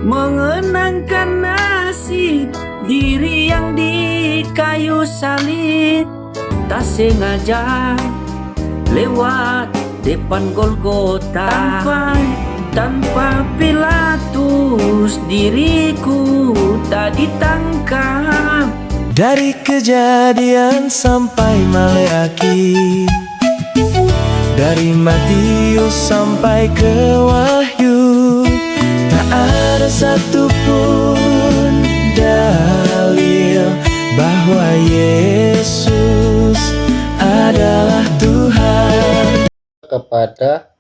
mengenangkan nasib diri yang di kayu salib, tak sengaja lewat depan Golgota. Tanpa Pilatus diriku tak ditangkap. Dari Kejadian sampai Maleaki, dari Matius sampai ke Wahyu, tak ada satupun dalil bahwa Yesus adalah Tuhan. Kepada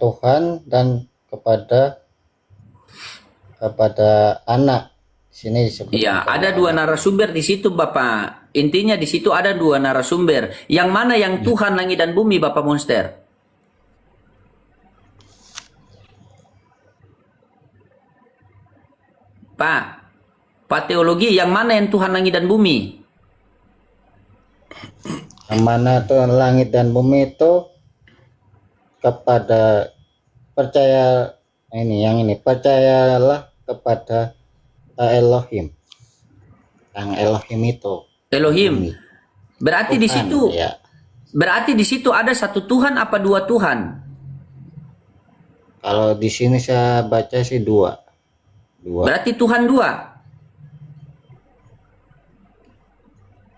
Tuhan dan kepada anak. Sini disebut. Iya, ada dua narasumber di situ, Bapak. Intinya di situ ada dua narasumber. Yang mana yang Tuhan langit dan bumi, Bapak Monster? Pak teologi, yang mana yang Tuhan langit dan bumi? Yang mana Tuhan langit dan bumi itu kepada percayalah kepada Elohim. Yang Elohim itu. Elohim. Berarti Tuhan, di situ. ya. Berarti di situ ada satu Tuhan apa dua Tuhan? Kalau di sini saya baca sih dua. Berarti Tuhan dua.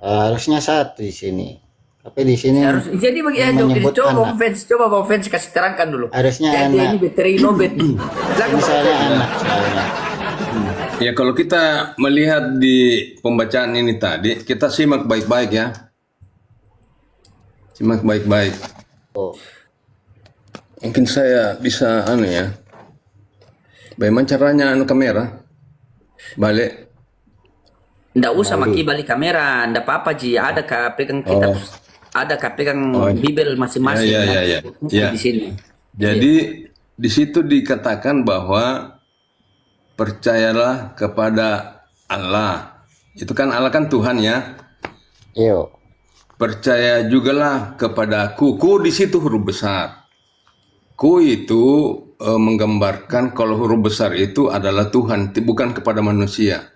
Harusnya satu di sini. Tapi di sini Jadi menyebut coba anak. Bang Fans kasih terangkan dulu. Harusnya Jadi anak. ini beteri nobet. Misalnya anak soalnya. Ya, kalau kita melihat di pembacaan ini tadi, kita simak baik-baik ya. Simak baik-baik. Oh. Mungkin saya bisa ya. Bagaimana caranya kamera? Balik. Nggak usah maki balik kamera, nggak apa-apa Ji. Ada pegang kitab, ada pegang Bible masing-masing. Ya. Di sini. Jadi di situ dikatakan bahwa percayalah kepada Allah. Itu kan Allah kan Tuhan ya. Yo. Percaya jugalah kepada Ku. Ku di situ huruf besar. Ku itu menggambarkan kalau huruf besar itu adalah Tuhan, bukan kepada manusia.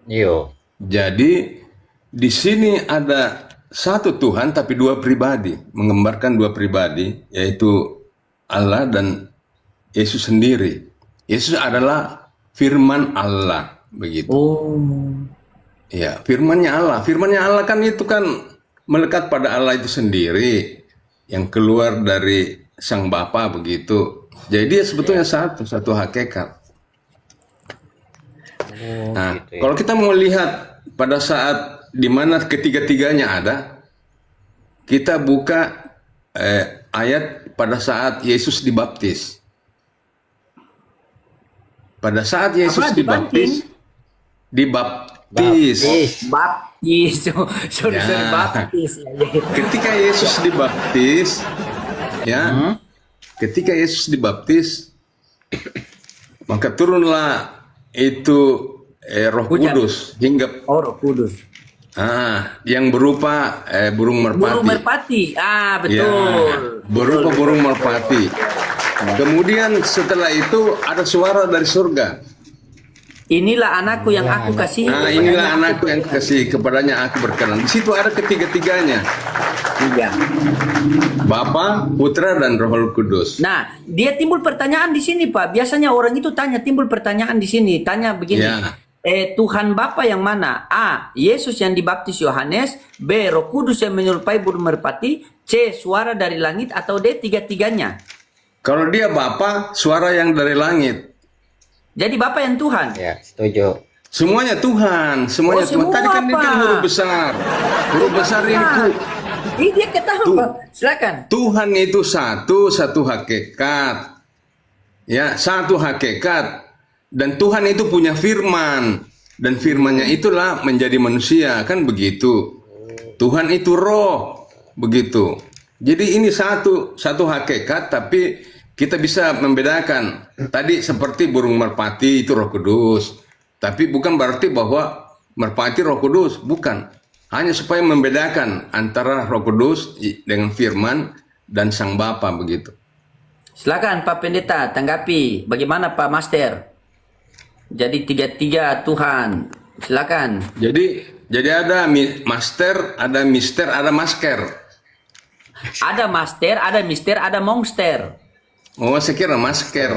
Yo. Jadi di sini ada satu Tuhan tapi dua pribadi, menggambarkan dua pribadi, yaitu Allah dan Yesus sendiri. Yesus adalah firman Allah, begitu. Oh. Ya, firmannya Allah. Firmannya Allah kan itu kan melekat pada Allah itu sendiri, yang keluar dari Sang Bapa, begitu. Jadi sebetulnya satu hakikat. Nah, Gitu ya. kalau kita mau lihat pada saat di mana ketiga-tiganya ada, kita buka ayat pada saat Yesus dibaptis. Pada saat Yesus dibaptis. Sorry, baptis. Ketika Yesus dibaptis, ya, ketika Yesus dibaptis, maka turunlah itu Roh Kudus hingga Roh Kudus. yang berupa burung merpati. Burung merpati. Betul. Ya, berupa burung merpati. Kemudian setelah itu ada suara dari surga. Inilah anakku yang aku kasih. Nah, inilah anakku yang kasih, kepadanya aku berkenan. Di situ ada ketiga-tiganya. Iya. Bapa, Putra, dan Roh Kudus. Nah, dia timbul pertanyaan di sini, Pak. Biasanya orang itu timbul pertanyaan di sini. Tanya begini. Ya. Tuhan Bapa yang mana? A. Yesus yang dibaptis Yohanes. B. Roh Kudus yang menyerupai burung merpati. C. Suara dari langit. Atau D. Tiga-tiganya. Kalau dia Bapa, suara yang dari langit. Jadi Bapa yang Tuhan. Ya, setuju. Semuanya Tuhan, semuanya Tuhan. semua Tadi kan ini kan apa? huruf besar. Huruf besar ini Ku. Ini dia ketahui, Pak. Silakan. Tuhan itu satu hakikat. Ya, satu hakikat. Dan Tuhan itu punya firman. Dan firmannya itulah menjadi manusia. Kan begitu. Tuhan itu roh. Begitu. Jadi ini satu hakikat, tapi kita bisa membedakan. Tadi seperti burung merpati itu Roh Kudus. Tapi bukan berarti bahwa merpati Roh Kudus. Bukan. Hanya supaya membedakan antara Roh Kudus dengan firman dan Sang Bapa begitu. Silakan Pak Pendeta tanggapi. Bagaimana Pak Master? Jadi tiga-tiga Tuhan. Silakan. Jadi ada master, ada mister, ada masker. Ada Master, ada Mister, ada Monster. Oh, saya kira masker.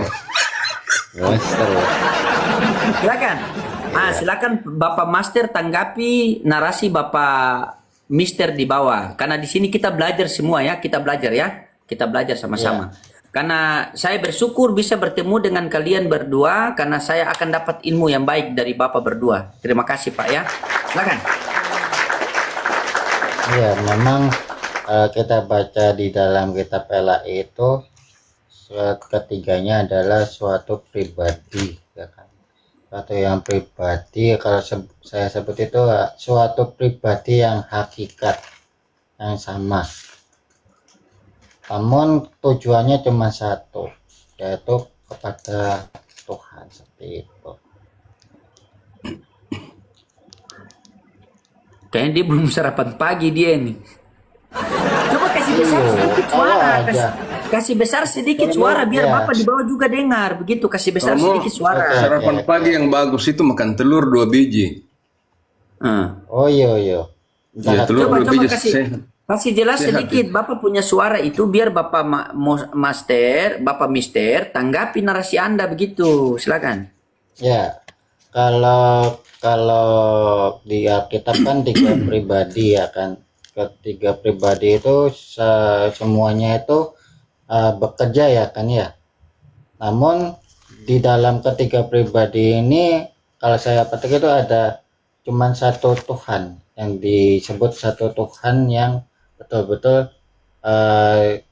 Monster. Silakan. Silakan Bapak Master tanggapi narasi Bapak Mister di bawah. Karena di sini kita belajar semua ya, kita belajar ya. Kita belajar sama-sama. Karena saya bersyukur bisa bertemu dengan kalian berdua karena saya akan dapat ilmu yang baik dari Bapak berdua. Terima kasih Pak ya. Silakan. Iya, memang kita baca di dalam kitab Ela itu ketiganya adalah suatu pribadi, ya kan? Suatu yang pribadi, kalau saya sebut itu suatu pribadi yang hakikat yang sama. Namun tujuannya cuma satu, yaitu kepada Tuhan, seperti itu. Kayaknya dia belum sarapan pagi dia nih. Coba kasih besar sedikit suara. Kasih besar sedikit suara biar Bapak di bawah juga dengar. Begitu, kasih besar Kalau mau sedikit suara. sarapan pagi yang bagus itu makan telur 2 biji. Oh iya. Ya, telur Coba 2 biji kasih sehat. kasih jelas Sehat, sedikit. Bapak punya suara itu biar Bapak Master, Bapak Mister tanggapi narasi Anda begitu. Silakan. Ya, kalau di Alkitab kan 3 pribadi ya kan. Ketiga pribadi itu semuanya itu bekerja ya kan ya. Namun di dalam ketiga pribadi ini kalau saya petik itu ada cuman satu Tuhan yang disebut satu Tuhan yang betul-betul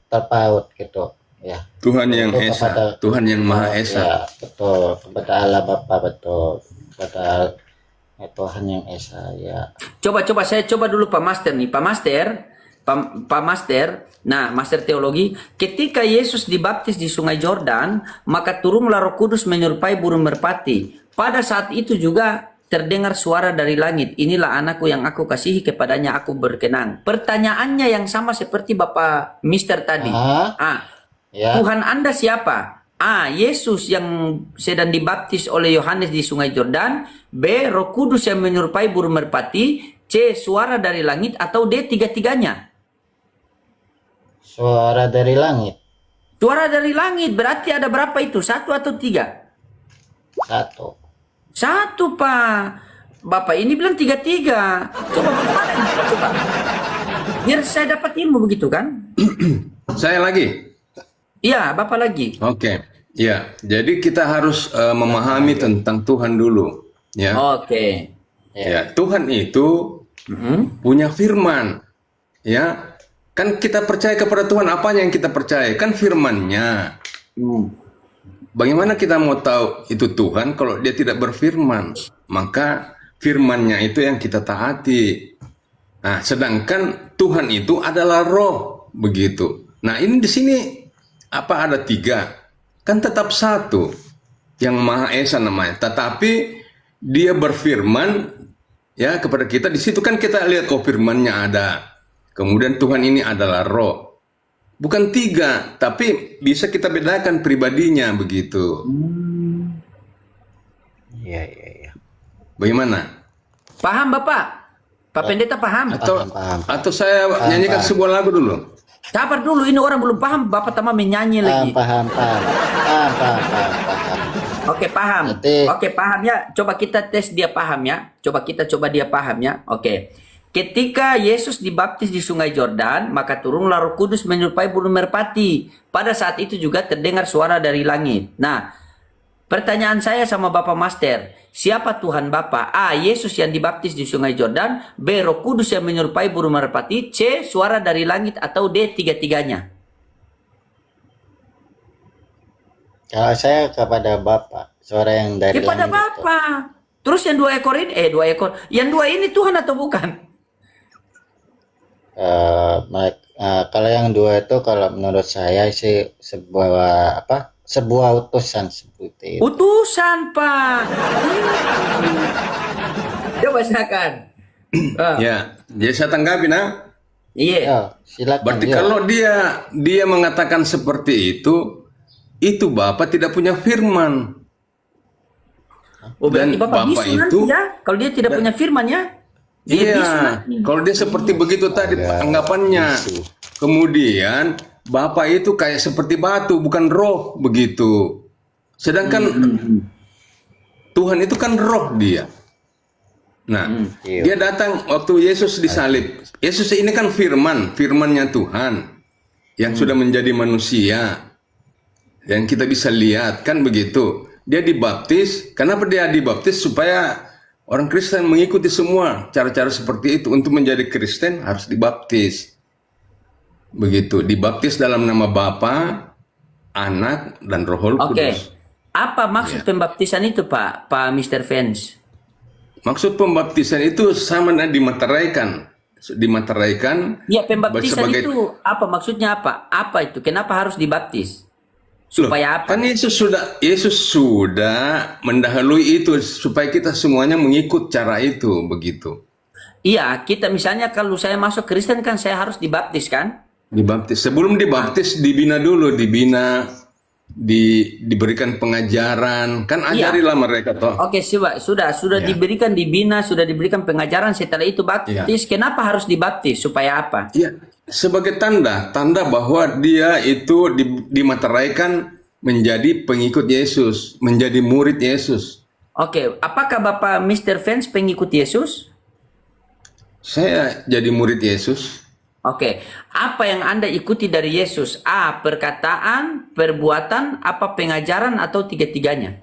terpaut gitu ya. Tuhan yang Itu Esa, kepada- Tuhan yang Maha Esa. Ya, betul, kepada Allah Bapa, betul, kepada Tuhan yang Esa ya. Coba saya coba dulu Pak Master nih. Pak Master. Nah, Master Teologi, ketika Yesus dibaptis di Sungai Yordan, maka turunlah Roh Kudus menyerupai burung merpati. Pada saat itu juga terdengar suara dari langit, inilah anakku yang aku kasihi, kepadanya aku berkenan. Pertanyaannya yang sama seperti Bapak Mister tadi. Ya. Tuhan Anda siapa? A. Yesus yang sedang dibaptis oleh Yohanes di Sungai Yordan. B. Roh Kudus yang menyerupai burung merpati. C. Suara dari langit. Atau D. Tiga-tiganya. Suara dari langit. Suara dari langit berarti ada berapa itu? 1 atau 3? 1. 1 Pak. Bapak ini bilang 3-3. Coba bagaimana ini Pak? Coba. Biar saya dapat ilmu begitu kan? Saya lagi. Iya, Bapak lagi. Oke. Ya, jadi kita harus memahami tentang Tuhan dulu, ya. Oke. Ya, Tuhan itu punya firman. Ya. Kan kita percaya kepada Tuhan, apanya yang kita percaya? Kan firman-Nya. Bagaimana kita mau tahu itu Tuhan kalau dia tidak berfirman? Maka firman-Nya itu yang kita taati. Nah, sedangkan Tuhan itu adalah roh, begitu. Nah, ini di sini apa ada 3? Kan tetap satu, yang Maha Esa namanya. Tetapi dia berfirman ya kepada kita. Di situ kan kita lihat firman-Nya ada. Kemudian Tuhan ini adalah roh. Bukan 3, tapi bisa kita bedakan pribadinya begitu. Iya. Bagaimana? Paham Bapak? Pak Pendeta paham? Paham. Atau saya nyanyikan sebuah lagu dulu? Sabar dulu, ini orang belum paham. Bapak tambah menyanyi lagi. Paham. Oke, paham. Nanti- Oke, paham ya. Coba kita tes dia paham ya. Coba dia paham ya. Oke. Ketika Yesus dibaptis di Sungai Yordan, maka turunlah Roh Kudus menyerupai burung merpati. Pada saat itu juga terdengar suara dari langit. Nah, pertanyaan saya sama Bapak Master, siapa Tuhan Bapak? A. Yesus yang dibaptis di Sungai Yordan. B. Roh Kudus yang menyerupai burung merpati. C. Suara dari langit. Atau D. Tiga-tiganya. Kalau saya kepada Bapak, suara yang dari Kepada langit itu. Bapak. Terus yang 2 ekor ini, 2 ekor. Yang 2 ini Tuhan atau bukan? Kalau yang 2 itu kalau menurut saya sih sebuah utusan seperti itu. Utusan, Pak. Coba silakan. Ya, jadi saya tanggapi nah. Iya. Ya, silakan. Berarti ya. kalau dia mengatakan seperti itu Bapak tidak punya firman. Oh, berarti Dan Bapak Bapak bisu itu- nanti ya. Kalau dia tidak punya firman ya. Dia Iya, bisu nanti. kalau dia seperti begitu tadi anggapannya. Kemudian Bapak itu kayak seperti batu, bukan roh begitu. Sedangkan Tuhan itu kan roh dia. Nah, dia datang waktu Yesus disalib. Yesus ini kan firmannya Tuhan yang sudah menjadi manusia. Yang kita bisa lihat kan begitu. Dia dibaptis. Kenapa dia dibaptis? Supaya orang Kristen mengikuti semua cara-cara seperti itu. Untuk menjadi Kristen harus dibaptis. Begitu, dibaptis dalam nama Bapa, Anak, dan Roh Oke. Kudus. Apa maksud pembaptisan itu, Pak Mr. Fans? Maksud pembaptisan itu sama dengan dimateraikan. Ya, pembaptisan sebagai- itu apa maksudnya apa? Apa itu? Kenapa harus dibaptis? Loh, Supaya apa? kan Yesus sudah mendahului itu supaya kita semuanya mengikut cara itu begitu. Iya, kita misalnya kalau saya masuk Kristen kan saya harus dibaptis kan? Dibaptis. Sebelum dibaptis dibina dulu, diberikan pengajaran. Kan Iya. ajarilah mereka toh. Oke, sudah Ya. diberikan dibina, sudah diberikan pengajaran, setelah itu baptis. Kenapa harus dibaptis? Supaya apa? Ya, sebagai tanda bahwa dia itu dimateraikan menjadi pengikut Yesus, menjadi murid Yesus. Oke, apakah Bapak Mr. Fans pengikut Yesus? Saya jadi murid Yesus. Oke, apa yang Anda ikuti dari Yesus? A. Perkataan, perbuatan, apa pengajaran atau tiga-tiganya?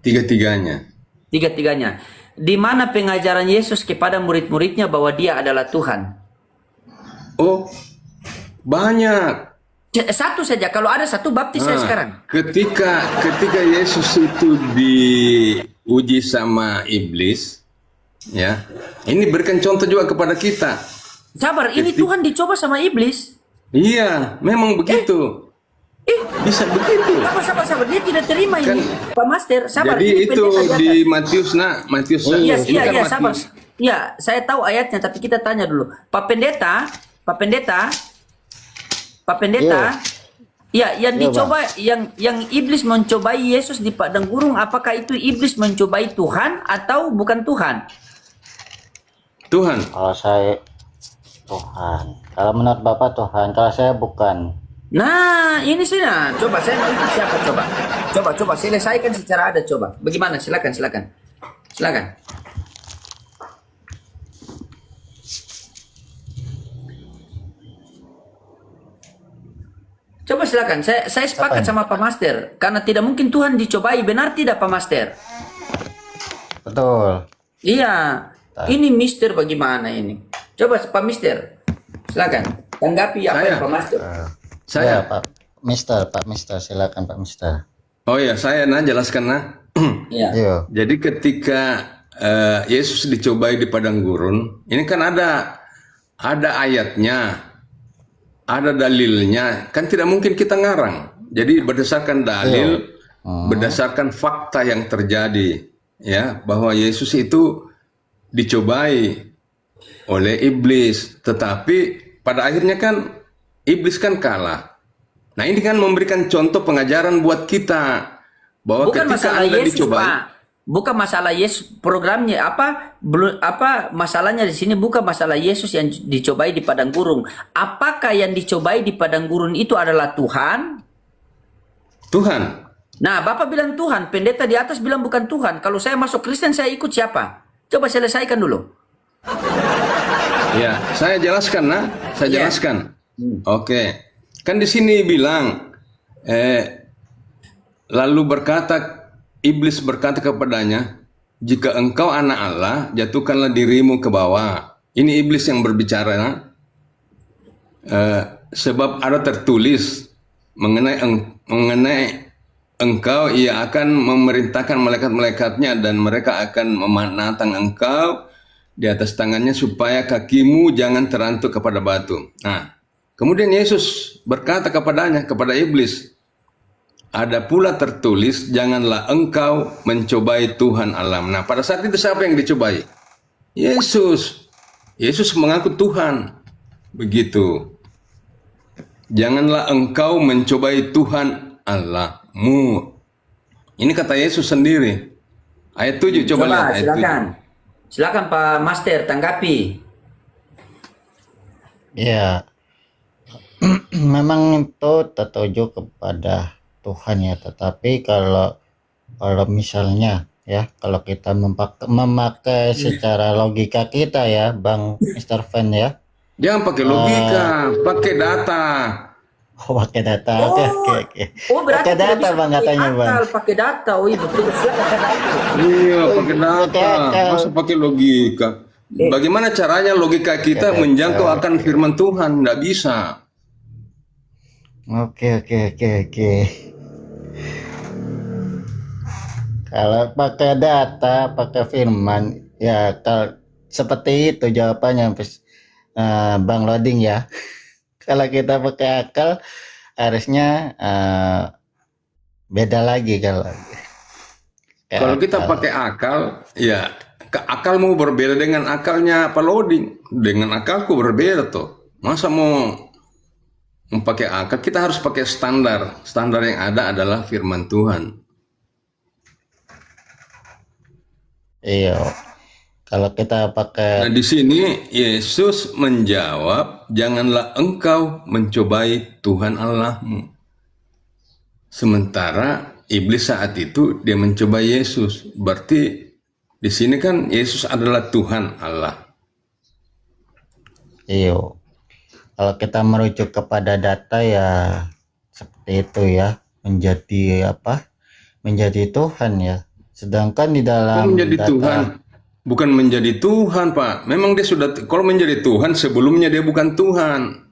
Tiga-tiganya. Tiga-tiganya. Di mana pengajaran Yesus kepada murid-muridnya bahwa dia adalah Tuhan? Oh, banyak. Satu saja, kalau ada satu baptis saya sekarang. Ketika Yesus itu diuji sama iblis, ya, ini berikan contoh juga kepada kita. Sabar, ini Tuhan dicoba sama iblis. Iya, memang begitu. Bisa begitu. Sabar. Dia tidak terima ini, Pak Master. Sabar. Jadi ini itu pendeta di atas. Matius, Matius. Iya, ini kan iya, sabar. Matius. Iya, saya tahu ayatnya, tapi kita tanya dulu. Pak Pendeta. Ya, yang dicoba, yang iblis mencobai Yesus di padang gurun, apakah itu iblis mencobai Tuhan atau bukan Tuhan? Tuhan. Kalau saya Tuhan, kalau menurut Bapak Tuhan, kalau saya bukan. Nah, ini sih nah. Coba saya mau ikut siapa coba selesaikan secara ada coba. Bagaimana? Silakan. Coba silakan. Saya sepakat sama Pak Master karena tidak mungkin Tuhan dicobai. Benar tidak Pak Master? Betul. Iya. Ini Mister bagaimana ini? Coba Pak Mister. Silakan. Tanggapi apa Saya. yang Pak Master. Saya. Ya, Pak Mister, silakan Pak Mister. Oh ya, saya jelaskan Iya. Yo. Jadi ketika Yesus dicobai di padang gurun, ini kan ada ayatnya, ada dalilnya. Kan tidak mungkin kita ngarang. Jadi berdasarkan dalil, berdasarkan fakta yang terjadi, ya, bahwa Yesus itu dicobai oleh iblis, tetapi pada akhirnya kan iblis kan kalah. Nah, ini kan memberikan contoh pengajaran buat kita bahwa Bukan ketika masalah Anda Yesus, dicobai, Pak. Bukan masalah Yesus programnya apa masalahnya di sini bukan masalah Yesus yang dicobai di padang gurun. Apakah yang dicobai di padang gurun itu adalah Tuhan? Tuhan. Nah, Bapak bilang Tuhan, pendeta di atas bilang bukan Tuhan. Kalau saya masuk Kristen saya ikut siapa? Coba selesaikan dulu. Ya, saya jelaskan, saya Iya. jelaskan. Oke, kan di sini bilang, lalu iblis berkata kepadanya, jika engkau anak Allah, jatuhkanlah dirimu ke bawah. Ini iblis yang berbicara, sebab ada tertulis mengenai engkau, ia akan memerintahkan malaikat-malaikatnya dan mereka akan memanatang engkau di atas tangannya supaya kakimu jangan terantuk kepada batu. Nah, kemudian Yesus berkata kepada iblis, ada pula tertulis, janganlah engkau mencobai Tuhan Allah. Nah, pada saat itu siapa yang dicobai? Yesus. Yesus mengaku Tuhan. Begitu. Janganlah engkau mencobai Tuhan Allahmu. Ini kata Yesus sendiri. Ayat 7, coba lihat ayat 7. silakan. Silakan Pak Master tanggapi. Ya, memang itu tertuju kepada Tuhan ya, tetapi kalau misalnya ya, kalau kita memakai secara logika kita ya, Bang Mr. Fan ya. Jangan pakai logika, pakai data. Oh, pakai data. Oke. Oh, berarti Pakai tidak data bisa Bang pakai katanya, Bang. akal, pakai data. Oh, iya betul. Silakan. Iya, pakai data. akal. Masa pakai logika? Bagaimana caranya logika kita menjangkau akan firman Tuhan? Nggak bisa. Oke. Kalau pakai data, pakai firman, ya seperti itu jawabannya, Bang Loading ya. Kalau kita pakai akal, harusnya beda lagi Kalau kita pakai akal, ya akalmu berbeda dengan akalnya Pak Loading. Dengan akalku berbeda tuh. Masa mau pakai akal? Kita harus pakai standar. Standar yang ada adalah firman Tuhan. Iya. Kalau kita pakai Nah, di sini Yesus menjawab, janganlah engkau mencobai Tuhan Allahmu. Sementara iblis saat itu dia mencoba Yesus. Berarti di sini kan Yesus adalah Tuhan Allah. iyo. Kalau kita merujuk kepada data ya seperti itu ya, menjadi apa? Menjadi Tuhan ya. Sedangkan di dalam Menjadi data Tuhan, bukan menjadi Tuhan, Pak. Memang dia sudah, kalau menjadi Tuhan sebelumnya dia bukan Tuhan.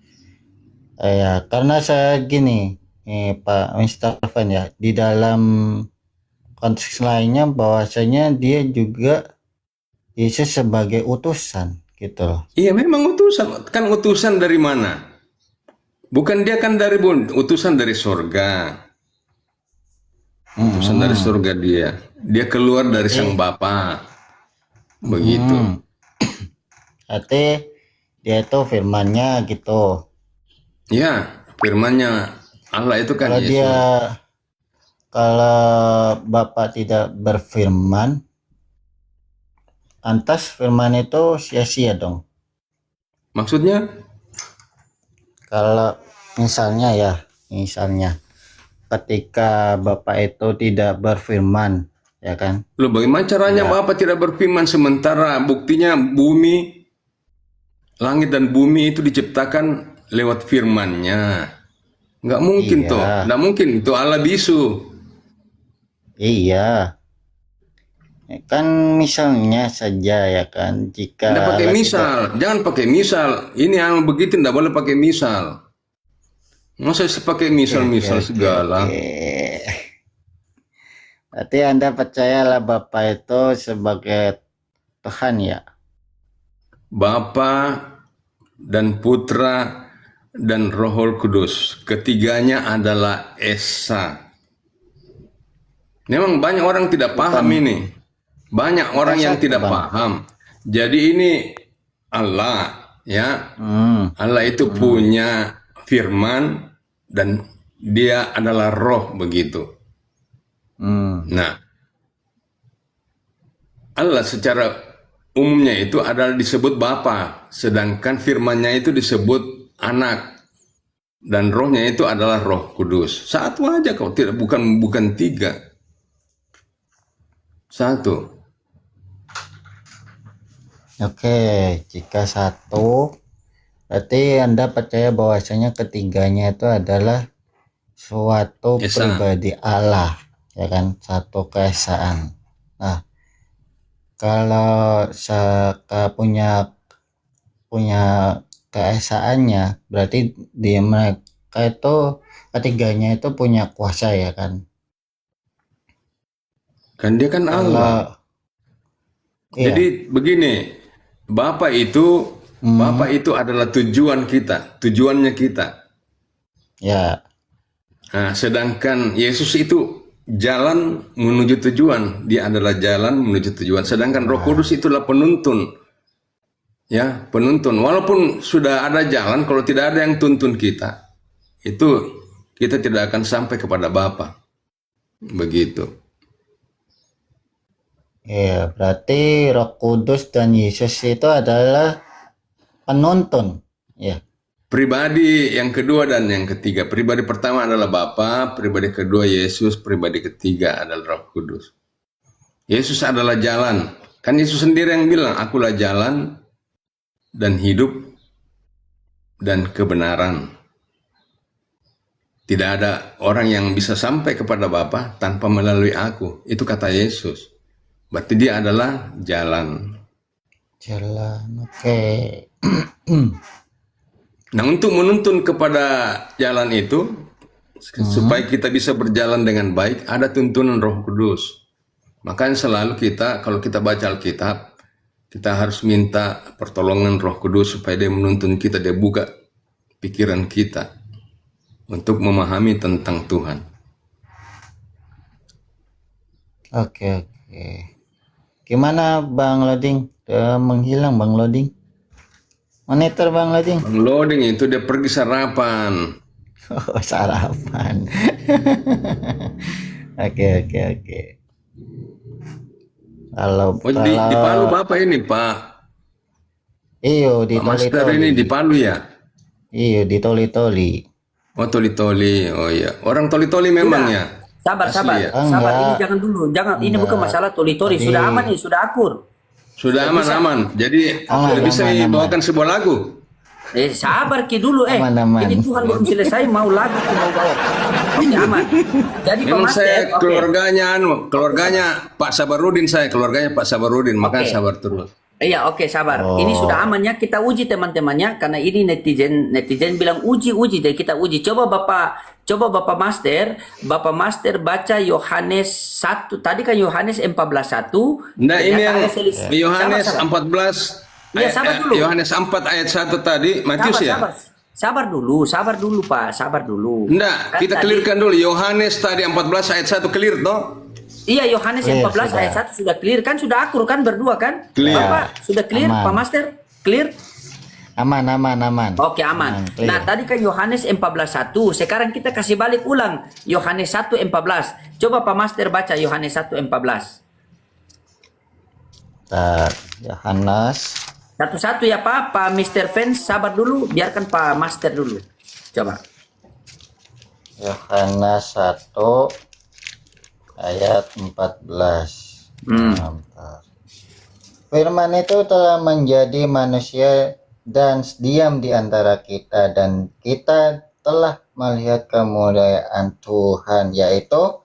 ya, karena saya gini, Pak Mr. Van ya, di dalam konteks lainnya bahwasanya dia juga Yesus sebagai utusan gitu loh. Iya, memang utusan. Kan utusan dari mana? Bukan dia kan dari utusan dari sorga. Utusan dari surga dia. Dia keluar dari sang Bapa. Begitu. Berarti dia itu firmannya gitu. Ya, firmannya Allah itu kan Kalau Yesus. kalau Bapak tidak berfirman, lantas firman itu sia-sia dong. Maksudnya? Kalau misalnya ketika Bapak itu tidak berfirman, ya kan? Loh, bagaimana caranya Bapa tidak berfirman sementara buktinya bumi, langit dan bumi itu diciptakan lewat firman-Nya. Nggak mungkin Iya. toh. Nggak mungkin. Itu Allah bisu. Iya. Ya kan misalnya saja ya kan, jika Nggak pakai Allah misal. Jangan pakai misal. Ini yang begitu nggak boleh pakai misal. Masa pakai misal-misal segala. Oke. Berarti Anda percayalah Bapak itu sebagai Tuhan ya? Bapa dan Putra dan Roh Kudus. Ketiganya adalah Esa. Memang banyak orang tidak paham ini. Banyak orang yang tidak paham. Jadi ini Allah, ya. Allah itu punya firman dan dia adalah roh begitu. Nah, Allah secara umumnya itu adalah disebut Bapa, sedangkan firman-Nya itu disebut anak. Dan rohnya itu adalah Roh Kudus. Satu aja kok, tidak bukan tiga. Satu. Oke, jika satu, berarti Anda percaya bahwasanya ketiganya itu adalah suatu Esa. pribadi Allah, ya kan? Satu keesaan. Nah, kalau punya keesaannya, berarti mereka itu ketiganya itu punya kuasa ya kan? Kan dia kan Allah. Iya. Jadi begini, Bapak itu adalah tujuan kita, tujuannya kita. Ya, Nah, sedangkan Yesus itu jalan menuju tujuan, dia adalah jalan menuju tujuan. Sedangkan Roh Kudus itulah penuntun. Ya, penuntun. Walaupun sudah ada jalan, kalau tidak ada yang tuntun kita, itu kita tidak akan sampai kepada Bapa. Begitu. Iya, berarti Roh Kudus dan Yesus itu adalah penuntun. Ya. Pribadi yang kedua dan yang ketiga. Pribadi pertama adalah Bapa, pribadi kedua Yesus, pribadi ketiga adalah Roh Kudus. Yesus adalah jalan. Kan Yesus sendiri yang bilang, akulah jalan dan hidup dan kebenaran. Tidak ada orang yang bisa sampai kepada Bapa tanpa melalui aku. Itu kata Yesus. Berarti dia adalah jalan. Jalan, oke. Nah, untuk menuntun kepada jalan itu, supaya kita bisa berjalan dengan baik, ada tuntunan Roh Kudus. Makanya selalu kita, kalau kita baca Alkitab, kita harus minta pertolongan Roh Kudus supaya dia menuntun kita, dia buka pikiran kita untuk memahami tentang Tuhan. Oke. Gimana Bang Loding? Udah menghilang Bang Loding? Monitor Bang Loding? Bang Loading itu dia pergi sarapan. Oh, sarapan. Oke. Kalau Oh, di Palu Bapak ini, Pak. iyo di Pak Master ini di Palu ya? iyo di toli-toli. Oh, Toli-Toli. Oh iya. Orang Toli-Toli memang ya? Sabar, Asli sabar, ya? sabar. Ini Enggak. jangan dulu, jangan. Ini bukan masalah toli-toli. Sudah aman nih, sudah akur. Sudah aman. Jadi Aman, sudah bisa aman. dibawakan sebuah lagu. Sabar ki dulu, Aman. Ini Tuhan belum selesai, mau lagu ki mau bawa. Oke, aman. Jadi Pak Memang Master, saya oke. keluarganya Pak Sabarudin, keluarganya Pak Sabarudin, makanya Oke. sabar terus. Iya, oke, sabar. Oh. Ini sudah amannya, kita uji teman-temannya karena ini netizen bilang uji, jadi kita uji. Coba Bapak Master baca Yohanes 1. Tadi kan Yohanes 14:1. Nah, ini yang Ternyata ada selisih. Yohanes Sabar. 14 Iya, sabar dulu. Yohanes 4 ayat 1 tadi, Matius ya? Sabar dulu, Pak, sabar dulu. Enggak, Kan kita tadi- clearkan dulu. Yohanes tadi 14 ayat 1 clear toh? Iya, Yohanes Clear, 14 sudah. ayat 1 sudah clear kan, sudah akur kan berdua kan? Clear. Bapak sudah clear, Aman. Pak Master? Clear? Aman. Oke, aman. Clear. Nah, tadi kan Yohanes 14:1. Sekarang kita kasih balik ulang Yohanes 1:14. Coba Pak Master baca Yohanes 1:14. Yohanes Satu-satu ya Pak, Pak Mr. Fans sabar dulu, biarkan Pak Master dulu. Coba. Yohanes 1 ayat 14. Mantap. Firman itu telah menjadi manusia dan diam di antara kita, dan kita telah melihat kemuliaan Tuhan, yaitu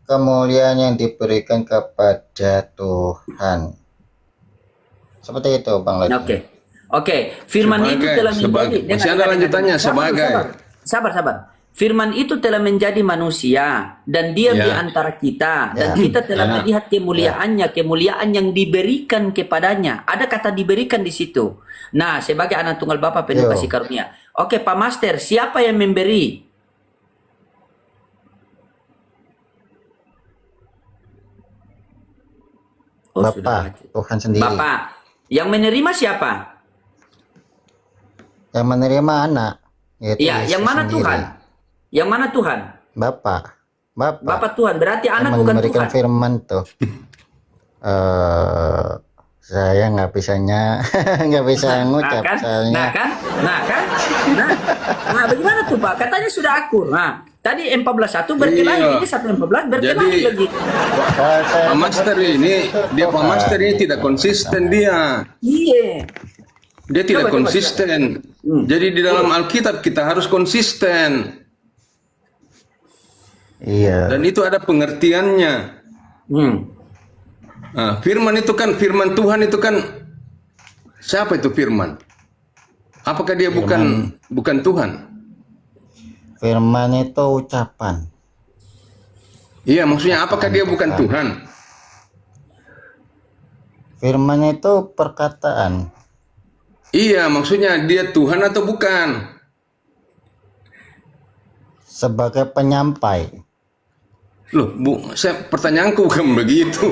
kemuliaan yang diberikan kepada Tuhan. Seperti itu Bang Lodi. Oke, firman itu telah menjadi. Masih ada lanjutannya, sebagai. Sabar. Firman itu telah menjadi manusia dan diam Ya. di antara kita, dan Ya. kita telah Ya. melihat kemuliaannya, kemuliaan yang diberikan kepadanya. Ada kata diberikan di situ. Nah, sebagai anak tunggal Bapa penuh Yo. kasih karunia. Oke, Pak Master, siapa yang memberi? Oh, sudah Bapak, baca. Tuhan sendiri. Bapak. Yang menerima siapa? Yang menerima anak. yaitu Iya, Yesus yang mana sendiri. Tuhan? Yang mana Tuhan? Bapak. Bapak Tuhan. Berarti yang anak bukan memberikan Tuhan. firman tuh. Saya nggak bisanya nggak bisa ngucap soalnya. Nah, bagaimana tuh Pak? Katanya sudah akur. Nah, tadi 14:1 berkelahi, Iya. ini 1:14 berkelahi Jadi- lagi. Pak Master ini, Pak Master ini tidak konsisten dia. Iya. Dia tidak Coba, konsisten. Jadi di dalam Alkitab kita harus konsisten. Iya. Dan itu ada pengertiannya. Nah, firman itu kan, firman Tuhan itu kan, siapa itu firman? Apakah dia bukan Tuhan? Firman itu ucapan. Iya, maksudnya apakah dia bukan Tuhan? Firman itu perkataan. Iya, maksudnya dia Tuhan atau bukan? Sebagai penyampai. Loh, pertanyaanku bukan begitu.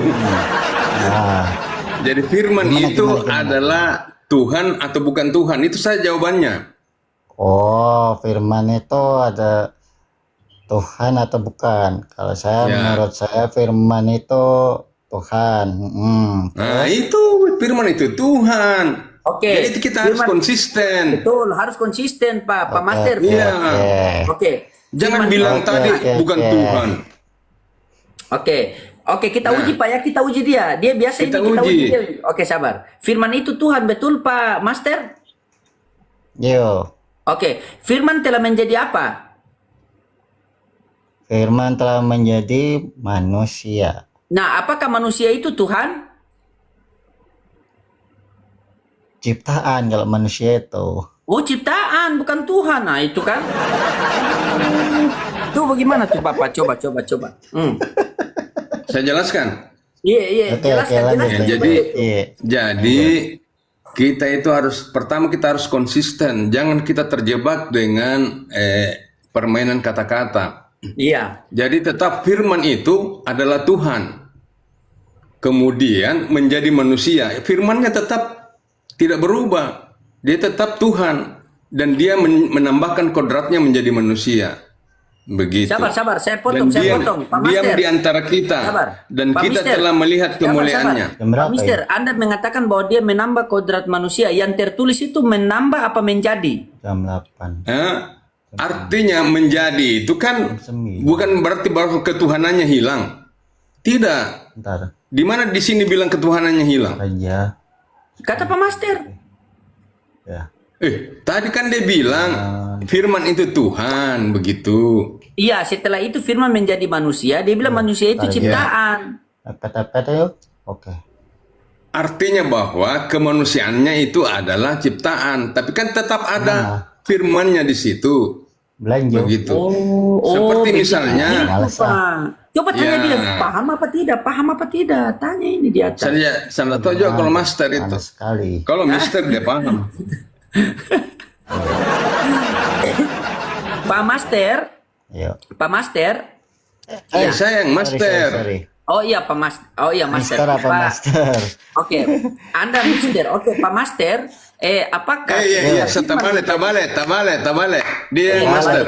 Nah, Jadi firman Gimana, itu gimana? adalah Tuhan atau bukan Tuhan, itu saja jawabannya. Oh, firman itu ada Tuhan atau bukan? Kalau saya, Ya. menurut saya firman itu Tuhan. Nah, itu firman itu Tuhan. Oke, Jadi kita harus firman- konsisten. Betul, harus konsisten Pak Master. Iya. Oke. Jangan Firman- bilang Oke, tadi oke, bukan oke. Tuhan. Oke, oke kita Nah. uji Pak ya, kita uji dia. Dia biasa Kita ini kita uji. uji dia. Oke, sabar. Firman itu Tuhan, betul Pak Master? Yo, Oke, firman telah menjadi apa? firman telah menjadi manusia. Nah, apakah manusia itu Tuhan? Ciptaan kalau manusia itu. Oh, ciptaan, bukan Tuhan. Nah, itu kan. Tuh bagaimana tuh Bapak? Coba. Saya jelaskan. Iya, Oke, jelaskan. lanjut. Ya, jadi- Iya. Jadi kita itu pertama kita harus konsisten. Jangan kita terjebak dengan permainan kata-kata. Iya. Jadi tetap firman itu adalah Tuhan. Kemudian menjadi manusia. Firmannya tetap tidak berubah. Dia tetap Tuhan. Dan dia menambahkan kodratnya menjadi manusia. Begitu. Sabar, saya Dan potong, diam Pak diam Master. di antara kita. Sabar. Dan Pak kita Mister. telah melihat kemuliaannya. Jam berapa Pak Mister, Anda mengatakan bahwa dia menambah kodrat manusia. Yang tertulis itu menambah apa menjadi? Jam 8. Artinya menjadi itu kan Sembilan. bukan berarti bahwa ketuhanannya hilang. Tidak. Ntar Di mana di sini bilang ketuhanannya hilang? aja. Kata Pak Master. Ya. Tadi kan dia bilang firman itu Tuhan, begitu. Iya, setelah itu firman menjadi manusia. Dia bilang manusia itu ciptaan. Kata-kata yuk. Oke. Artinya bahwa kemanusiaannya itu adalah ciptaan, tapi kan tetap ada firmannya di situ. Belanja. Begitu. Oh, Seperti begitu. misalnya, Gitu, Males, Pak. Coba tanya Ya. dia, paham apa tidak? Tanya ini di atas. saya tahu juga kalau master itu. Panas sekali. Kalau mister dia paham. Pak Master, Yuk. Pak Master. Saya yang master. Sorry. Oh iya, Pak Master. Oh iya, Master. Mister apa Pak- master? Oke, Anda Mister. Oke, Pak Master. Apakah Iya, tabale. Dia yang master.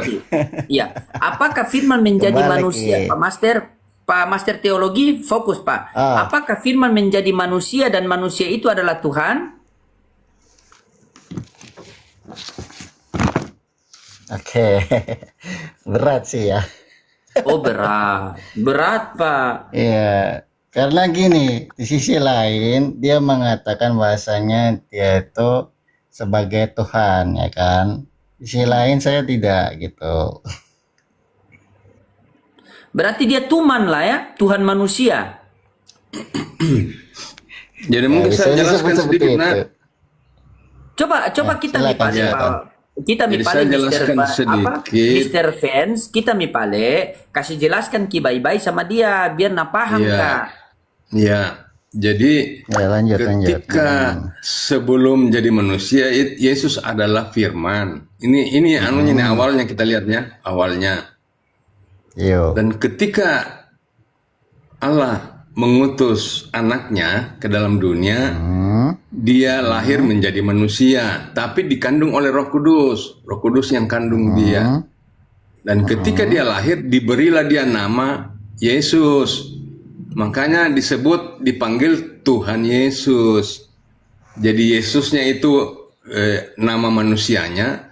Iya. Apakah firman menjadi Kembali, manusia, Ki. Pak Master? Pak Master teologi, fokus Pak. Ah. Apakah firman menjadi manusia dan manusia itu adalah Tuhan? Oke. Berat sih ya. Oh berat Pak. Iya. Karena gini, di sisi lain dia mengatakan bahasanya dia itu sebagai Tuhan, ya kan? Di sisi lain saya tidak gitu. Berarti dia Tuhan lah ya, Tuhan manusia. Jadi mungkin bisa saya jelaskan disebut seperti sedikit, itu. Nak. Coba kita silakan, mipale silakan. kita Jadi mipale saya Mister jelaskan sedikit. Mister Fans, kita mipale kasih jelaskan ki baik-baik sama dia biar na paham Iya. Kak. Ya, jadi Ya, lanjut. ketika sebelum jadi manusia, Yesus adalah Firman. Ini anunya nih awalnya kita lihatnya, awalnya. Yuk. Dan ketika Allah mengutus anaknya ke dalam dunia, dia lahir menjadi manusia, tapi dikandung oleh Roh Kudus. Roh Kudus yang kandung dia. Dan ketika dia lahir, diberilah dia nama Yesus. Makanya dipanggil Tuhan Yesus. Jadi Yesusnya itu nama manusianya,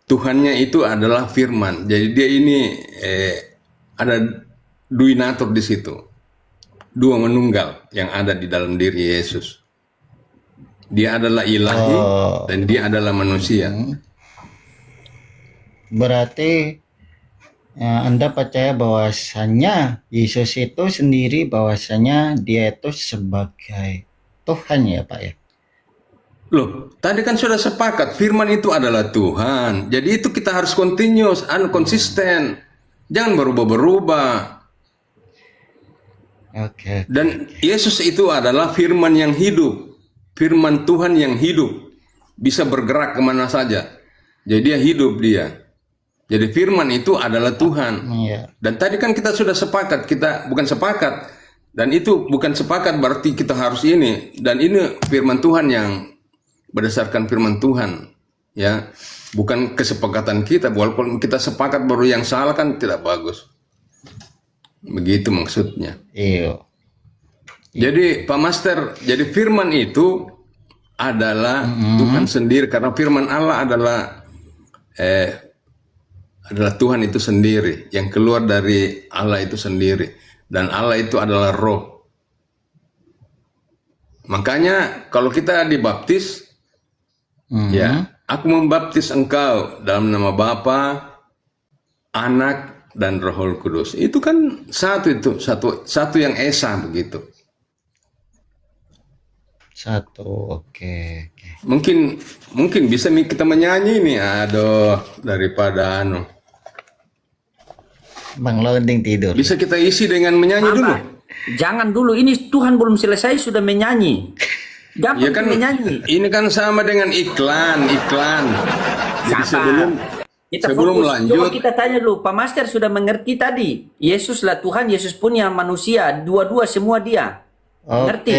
Tuhannya itu adalah Firman. Jadi dia ini ada duinator di situ, dua menunggal yang ada di dalam diri Yesus. Dia adalah ilahi dan dia adalah manusia. Berarti Anda percaya bahwasanya Yesus itu sendiri bahwasanya dia itu sebagai Tuhan ya Pak ya? Loh, tadi kan sudah sepakat Firman itu adalah Tuhan. Jadi itu kita harus continuous, konsisten. Jangan berubah-berubah. Oke. Dan Yesus itu adalah Firman yang hidup. Firman Tuhan yang hidup. Bisa bergerak kemana saja. Jadi dia hidup dia. Jadi firman itu adalah Tuhan. Iya. Dan tadi kan kita sudah sepakat, kita bukan sepakat. Dan itu bukan sepakat berarti kita harus ini. Dan ini firman Tuhan yang berdasarkan firman Tuhan, ya. Bukan kesepakatan kita. Walaupun kita sepakat baru yang salah kan tidak bagus. Begitu maksudnya. Iya. Jadi Pak Master, jadi firman itu adalah Tuhan sendiri, karena firman Allah adalah Tuhan itu sendiri, yang keluar dari Allah itu sendiri, dan Allah itu adalah roh. Makanya kalau kita dibaptis, ya, aku membaptis engkau dalam nama Bapa, Anak, dan Roh Kudus. Itu kan satu yang esa begitu. Satu, oke. Mungkin bisa kita menyanyi nih, aduh, daripada Bang Loading tidur. bisa kita isi dengan menyanyi dulu. Mama, jangan dulu, ini Tuhan belum selesai sudah menyanyi. Gampang Ya kan, menyanyi. ini kan sama dengan iklan. Jadi Sabar. Kita sebelum fokus. lanjut, Coba kita tanya dulu, Pak Master sudah mengerti tadi. Yesuslah Tuhan, Yesus pun yang manusia, dua-dua semua dia. Ngerti?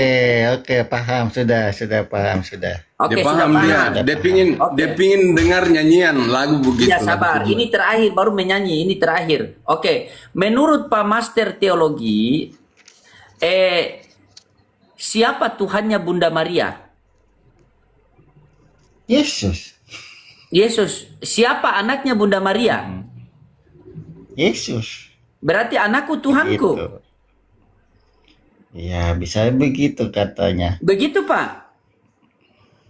Oke, paham, sudah paham, sudah. Oke, dia sudah paham dia. paham. Dia pingin dengar nyanyian lagu begitu. Ya sabar, lagu ini terakhir baru menyanyi, ini terakhir. Oke, menurut Pak Master Teologi, siapa Tuhannya Bunda Maria? Yesus. Yesus. Siapa anaknya Bunda Maria? Yesus. Berarti anakku Tuhanku. Gitu. Ya, bisa begitu katanya. Begitu Pak?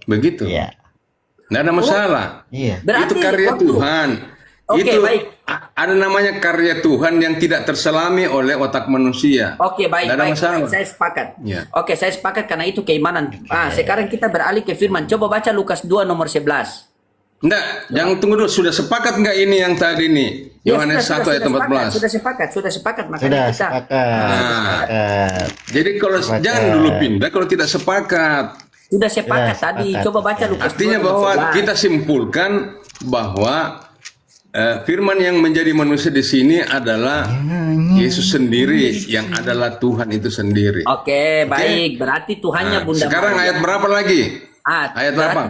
Begitu. Iya. Nggak ada masalah. Iya. Berarti Itu karya waktu- Tuhan. Oke, Itu baik. ada namanya karya Tuhan yang tidak terselami oleh otak manusia. Oke, baik, Nggak ada baik. masalah. Saya sepakat. Ya. Oke, saya sepakat karena itu keimanan. Sekarang kita beralih ke firman. Coba baca Lukas 2 nomor 11. Enggak, jangan tunggu dulu. Sudah sepakat nggak ini yang tadi nih? Ya, Yohanes 1 ayat 14. Sudah sepakat. Makanya Sudah kita sepakat. Jadi kalau jangan dulu pindah kalau tidak sepakat. sudah sepakat Sudah tadi. sepakat. Coba baca Lukas 2 Artinya nomor bahwa 11. kita simpulkan bahwa firman yang menjadi manusia di sini adalah Yesus sendiri yang adalah Tuhan itu sendiri. Oke, baik. Berarti Tuhannya Nah, Bunda sekarang Maria. ayat berapa lagi? Ayat berapa?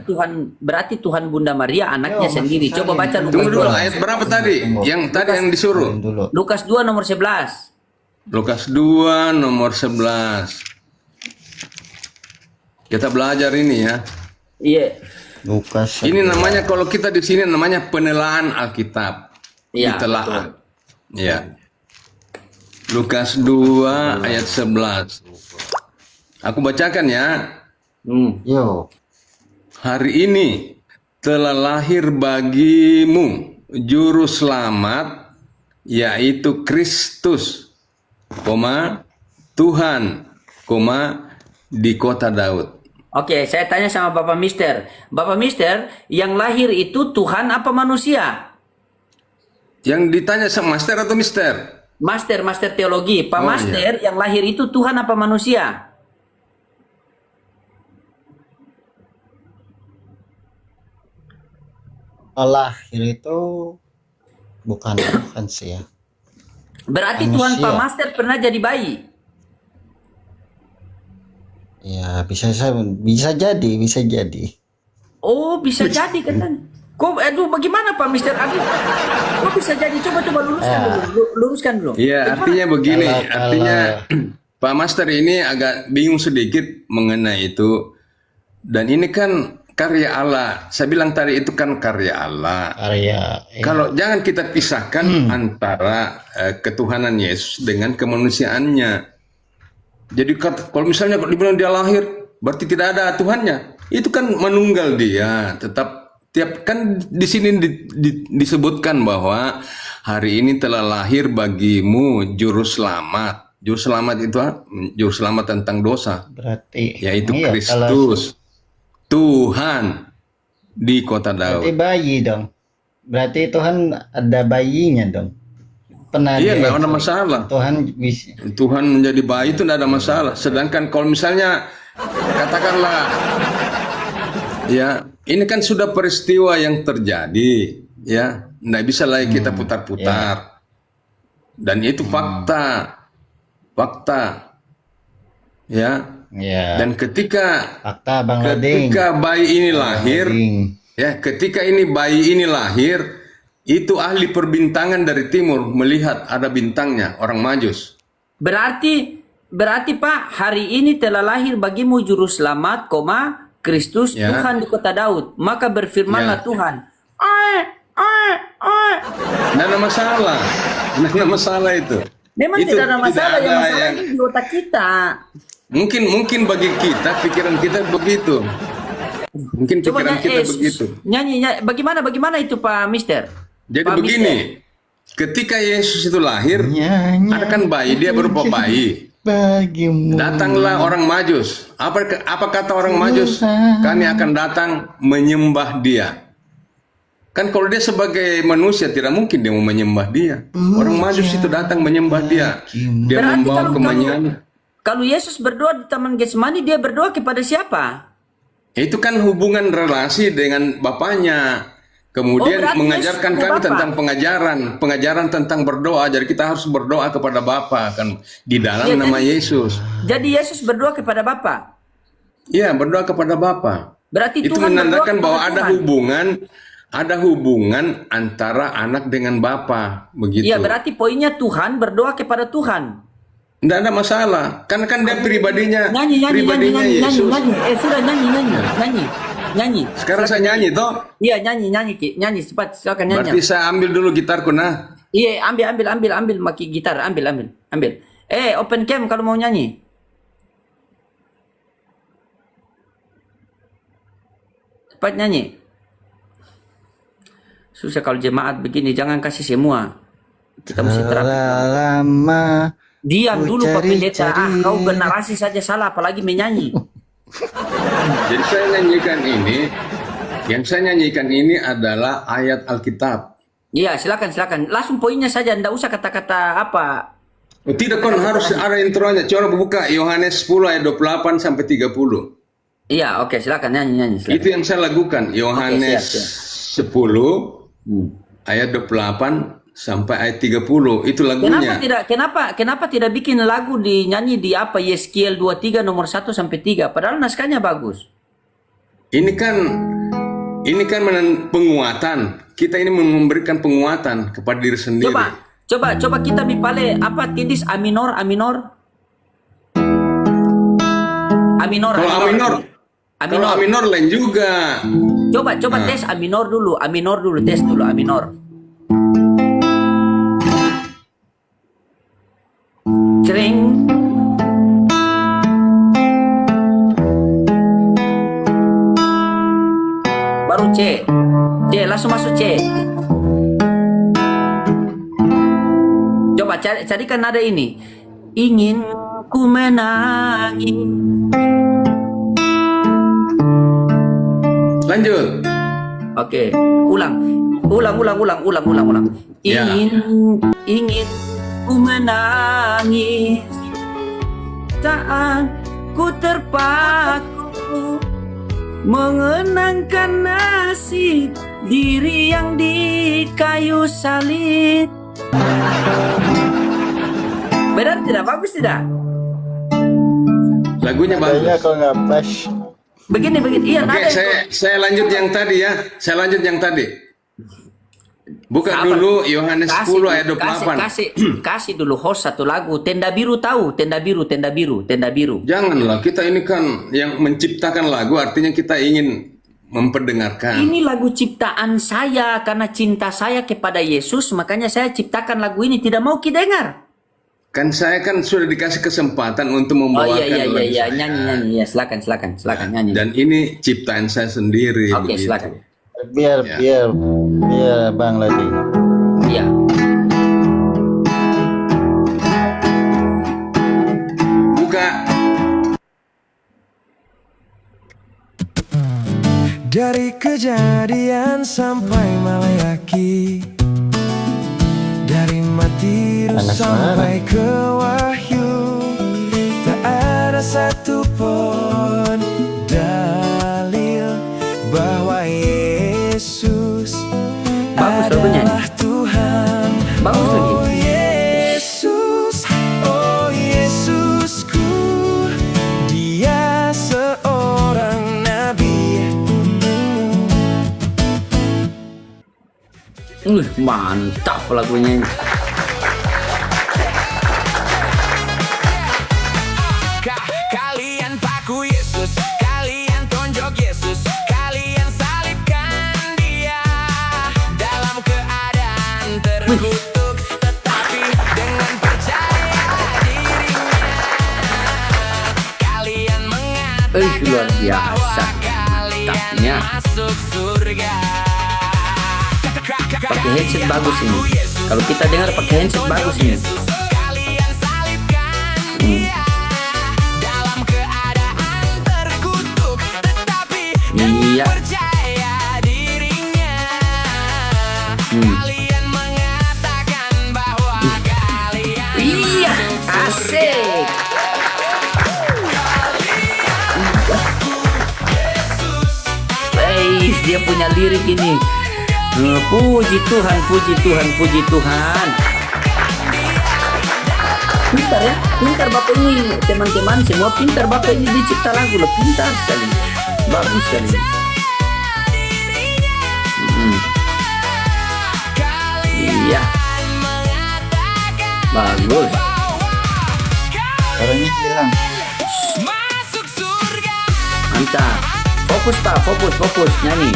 Berarti Tuhan Bunda Maria anaknya sendiri. Coba baca Lukas Tunggu dulu, 2. ayat berapa tadi? Yang tadi yang disuruh. Dulu. Lukas 2 nomor 11. Lukas 2 nomor 11. Kita belajar ini ya. Iya. Lukas. Ini namanya kalau kita di sini namanya penelaahan Alkitab. Iya, Ditelaah. Ya. Lukas 2 ayat 11. Aku bacakan ya. Yo. Hari ini telah lahir bagimu juru selamat, yaitu Kristus, Tuhan, di kota Daud. Oke, saya tanya sama Bapak Mister. Bapak Mister, yang lahir itu Tuhan apa manusia? Yang ditanya sama Master atau Mister? Master teologi. Pak Oh, Master, yang lahir itu Tuhan apa manusia? Lahir itu bukan sih ya. Berarti Manusia. Tuhan Pak Master pernah jadi bayi. Ya, bisa jadi. Oh, bisa jadi katanya. Kok, bagaimana Pak Mister? Kok bisa jadi? Coba luruskan dulu. Iya, artinya begini. Kalau- Artinya Pak Master ini agak bingung sedikit mengenai itu. Dan ini kan karya Allah. Saya bilang tadi itu kan karya Allah. Karya. Kalau jangan kita pisahkan antara ketuhanan Yesus dengan kemanusiaannya. Jadi kalau misalnya dibilang dia lahir, berarti tidak ada Tuhannya. Itu kan menunggal dia. Tiap kan di sini disebutkan bahwa hari ini telah lahir bagimu juru selamat. Juru selamat itu juru selamat tentang dosa, Berarti yaitu iya, Kristus, Tuhan di kota berarti Daud. bayi dong. Berarti Tuhan ada bayinya dong. Pernah Iya, dia- nggak ada masalah. Tuhan bisa. Tuhan menjadi bayi itu tidak ada masalah. Sedangkan kalau misalnya katakanlah, ya ini kan sudah peristiwa yang terjadi, ya, nggak bisa lagi kita putar-putar. Dan itu fakta, ya. Ya. Dan ketika Fakta Bang Lading. bayi ini lahir, Lading. ya, ketika bayi ini lahir, itu ahli perbintangan dari timur melihat ada bintangnya, orang Majus. Berarti Pak, hari ini telah lahir bagimu juru selamat, Kristus Ya. Tuhan di kota Daud. Maka berfirmanlah Ya. Tuhan. Tidak ada masalah. Tidak ada masalah itu. Memang Itu tidak ada masalah, tidak yang ada masalah yang- ini di otak kita. Mungkin bagi kita, pikiran kita begitu. Mungkin pikiran kita begitu. nyanyi, bagaimana itu Pak Mister? Jadi Pak begini, Mister. ketika Yesus itu lahir, Nyanyi ada kan bayi, dia berupa bayi. bagimu. Datanglah orang Majus. Apa kata orang Majus? Kami akan datang menyembah dia. Kan kalau dia sebagai manusia tidak mungkin dia mau menyembah dia. Orang Majus itu datang menyembah dia. Dia Berarti membawa kemenyan. kalau Yesus berdoa di Taman Getsemani, dia berdoa kepada siapa? Itu kan hubungan relasi dengan Bapaknya. Kemudian berarti mengajarkan Yesus kami Bapa. tentang pengajaran tentang berdoa. Jadi kita harus berdoa kepada Bapa kan di dalam Iya, nama jadi- Yesus. Jadi Yesus berdoa kepada Bapa. Iya, berdoa kepada Bapa. Berarti Itu Tuhan menandakan berdoa bahwa kepada ada hubungan antara anak dengan Bapa, begitu. Iya, berarti poinnya Tuhan berdoa kepada Tuhan. Tidak ada masalah. Kan dia pribadinya Nyanyi. Yesus. Sudah nyanyi. Sekarang saya nyanyi toh. Iya, nyanyi, Ki. Nyanyi cepat, silakan nyanyi. Berarti saya ambil dulu gitarku nah. Iya, ambil maki gitar, ambil. Open cam kalau mau nyanyi. Cepat nyanyi. Susah kalau jemaat begini, jangan kasih semua. Kita mesti terapi. Telah lama Diam ku dulu Pak Pendeta. cari-cari. Kau generasi saja salah, apalagi menyanyi. Jadi yang saya nyanyikan ini adalah ayat Alkitab. Iya, silakan. Langsung poinnya saja, ndak usah kata-kata apa. Oh, tidak kan harus ada intronya. Coba buka Yohanes 10 ayat 28 sampai 30. Iya, oke, silakan nyanyi. Silakan. Itu yang saya lakukan. Yohanes siap. 10 ayat 28 sampai ayat 30. Itu lagunya. Kenapa tidak bikin lagu dinyanyi di apa Yeskiel 23 nomor 1 sampai 3, padahal naskahnya bagus. Ini kan penguatan. Kita ini memberikan penguatan kepada diri sendiri. Coba kita bipale apa tindis A minor. Kalau A minor lain juga. Coba tes A minor dulu, tes dulu A minor. Cering. Baru C. Langsung masuk C. Coba carikan nada ini. Ingin ku menangis. Lanjut. Oke, ulang. Ya. Ingin ku menangis saat ku terpaku mengenangkan nasib diri yang di kayu salib. Benar tidak? Bagus tidak? Lagunya Kayaknya bagus. kok nggak pas. Begini. Iya, Oke, nada itu. saya lanjut yang tadi ya. Saya lanjut yang tadi. Buka Sabar. dulu Yohanes 10 ayat 28. Kasih dulu host satu lagu. Tenda biru tahu? Tenda biru. Janganlah, kita ini kan yang menciptakan lagu, artinya kita ingin memperdengarkan. Ini lagu ciptaan saya karena cinta saya kepada Yesus, makanya saya ciptakan lagu ini. Tidak mau kidengar. Kan saya kan sudah dikasih kesempatan untuk Oh membawakan iya, lagu saya. nyanyi ya, silakan nyanyi. Dan ini ciptaan saya sendiri. Oke, begitu. silakan. Biar Bang Lading. Iya. Buka. Dari Kejadian sampai Maleakhi, dari Matius Panas sampai ke Wahyu, tak ada satupun dalil bahwa Yesus Bagus lagunya. adalah Tuhan. Bagus lagi. Oh Yesusku, Dia Mantap lagunya ini. Kalian paku Yesus, kalian tonjok Yesus, kalian salibkan dia dalam keadaan terkutuk, tetapi dengan percaya dirinya kalian mengatakan Luar biasa. Mantapnya. masuk surga. Pakai headset bagus ini. Kalau kita dengar pakai headset bagus ini. Kalian salibkan dia dalam keadaan terkutuk, tetapi Iya. percaya dirinya kalian mengatakan bahwa kalian Iya, masuk asik. Guys, dia punya lirik ini. Puji Tuhan, puji Tuhan, puji Tuhan. Pintar ya, pintar Bapak ini, teman-teman semua pintar Bapak ini dicipta lagu loh, pintar sekali, bagus sekali. Iya, bagus. Suaranya hilang. masuk surga. Mantap. Fokus Pak, fokus, fokus nyanyi.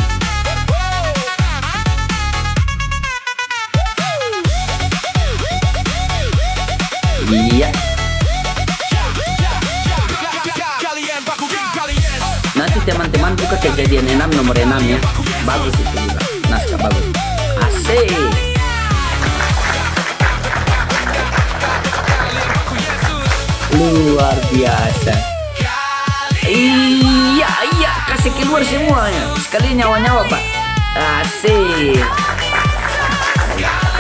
Iya. Kalian paku kalian. Nanti teman-teman buka Kejadian 6 nomor 6 ya. Bagus itu juga. Naskah bagus. Asik. Luar biasa. Iya, iya, kasih keluar semuanya. Sekalian nyawa-nyawa, Pak. Asik.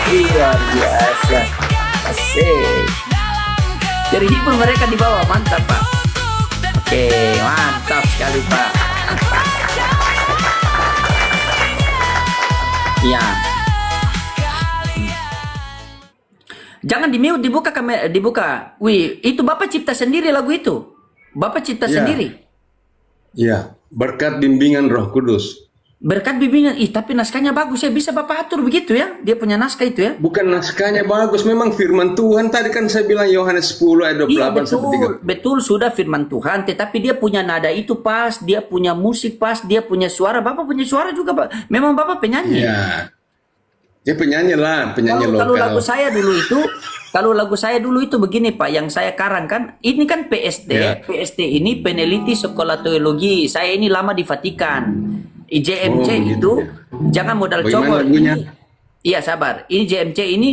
Luar biasa. Asik. Jadi hibur mereka di bawah, mantap, Pak. Oke, mantap sekali, Pak. Ya. Jangan di mute, dibuka kamera, dibuka. Wih, itu Bapak cipta sendiri lagu itu. Bapak cipta Ya. sendiri. Ya, berkat bimbingan Roh Kudus. Berkat bimbingan, tapi naskahnya bagus ya. Bisa Bapak atur begitu ya. Dia punya naskah itu ya. Bukan naskahnya bagus, memang firman Tuhan. Tadi kan saya bilang Yohanes 10 ayat 28 Iya sampai betul, betul sudah firman Tuhan. Tetapi dia punya nada itu pas, dia punya musik pas, dia punya suara. Bapak punya suara juga, Pak. Memang Bapak penyanyi. Ya. Ya penyanyi lah, penyanyi Kalau lokal. lagu saya dulu itu, kalau lagu saya dulu itu begini Pak, yang saya karangkan, ini kan PST, Ya. PST ini peneliti sekolah teologi. Saya ini lama di Vatikan. IJMC Oh, gitu itu ya. jangan modal Bagaimana congol. lagunya? Iya sabar. Ini JMC ini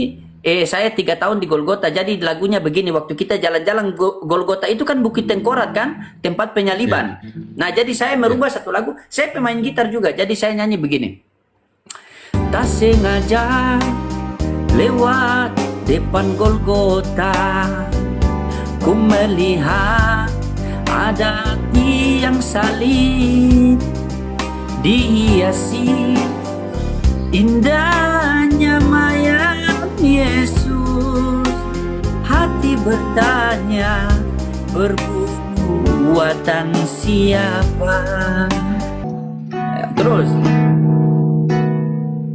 saya 3 tahun di Golgota. Jadi lagunya begini, waktu kita jalan-jalan Golgota itu kan Bukit Tengkorak kan, tempat penyaliban. Nah jadi saya merubah satu lagu. Saya pemain gitar juga. Jadi saya nyanyi begini. Tak sengaja lewat depan Golgota, ku melihat ada tiang salib dihiasi indahnya mayat Yesus. Hati bertanya, perbuatan siapa? Ya, terus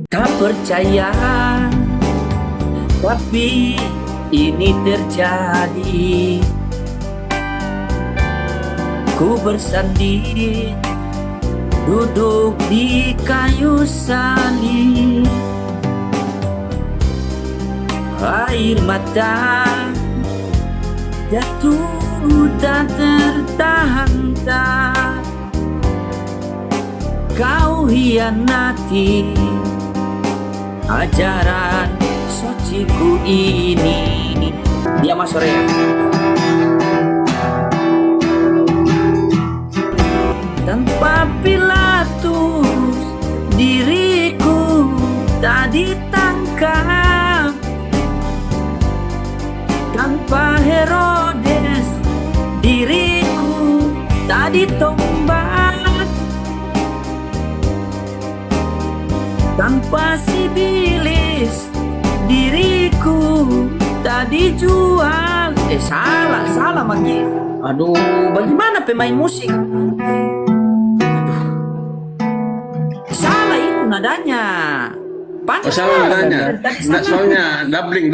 tak percaya, tapi ini terjadi. Ku bersanding, duduk di kayu salib. Air mata jatuh tak tertahan-tahan. Kau hianati ajaran suciku ini. Dia Mas sore. Tanpa Pilatus diriku tak ditangkap, tanpa Herodes diriku tak ditombak, tanpa Sibilis diriku tak dijual. Salah Maki. Aduh, bagaimana pemain musik? Aduh. Salah itu nadanya. Pantas salah lah. nanya. Tadi Nggak, salah. soalnya doubling.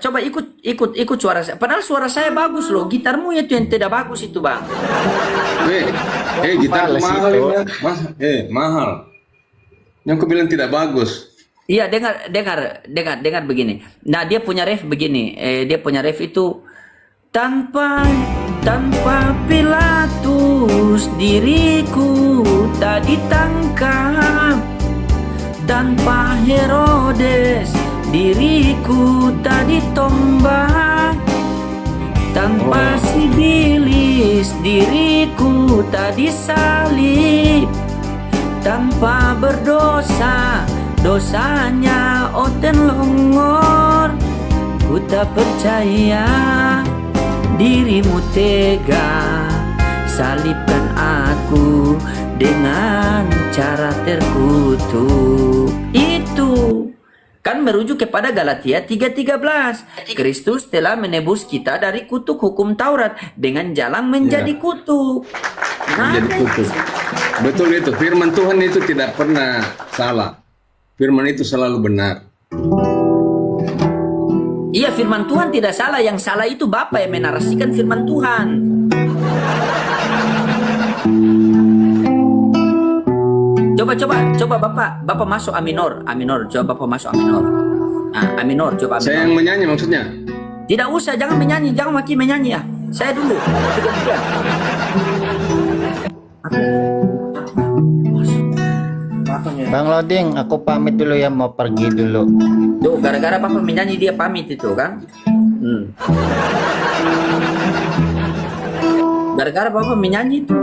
Coba ikut suara saya. Padahal suara saya bagus loh. Gitarmu itu yang tidak bagus itu, Bang. Gitar Males mahal itu. ini. Mahal. Yang aku bilang tidak bagus. Iya, dengar begini. Nah, dia punya ref begini. Dia punya ref itu tanpa Pilatus diriku tak ditangkap, tanpa Herodes diriku tak ditombak, tanpa Sibilis diriku tak disalib, tanpa berdosa dosanya Oten Longor, ku tak percaya dirimu tega salibkan aku dengan cara terkutuk. Itu kan merujuk kepada Galatia 3:13. Kristus telah menebus kita dari kutuk hukum Taurat dengan jalan menjadi kutuk. Nah, Menjadi kutuk. Betul itu. Firman Tuhan itu tidak pernah salah. Firman itu selalu benar. iya, firman Tuhan tidak salah. Yang salah itu Bapak yang menarasikan firman Tuhan. Coba Bapak masuk A minor. Coba Bapak masuk A minor. A minor, coba A minor. Saya yang menyanyi maksudnya. Tidak usah, jangan menyanyi, jangan makin menyanyi ya. Saya dulu. Bang Loding, aku pamit dulu ya, mau pergi dulu. Tuh, gara-gara Bapak menyanyi dia pamit itu kan. Gara-gara Bapak menyanyi itu.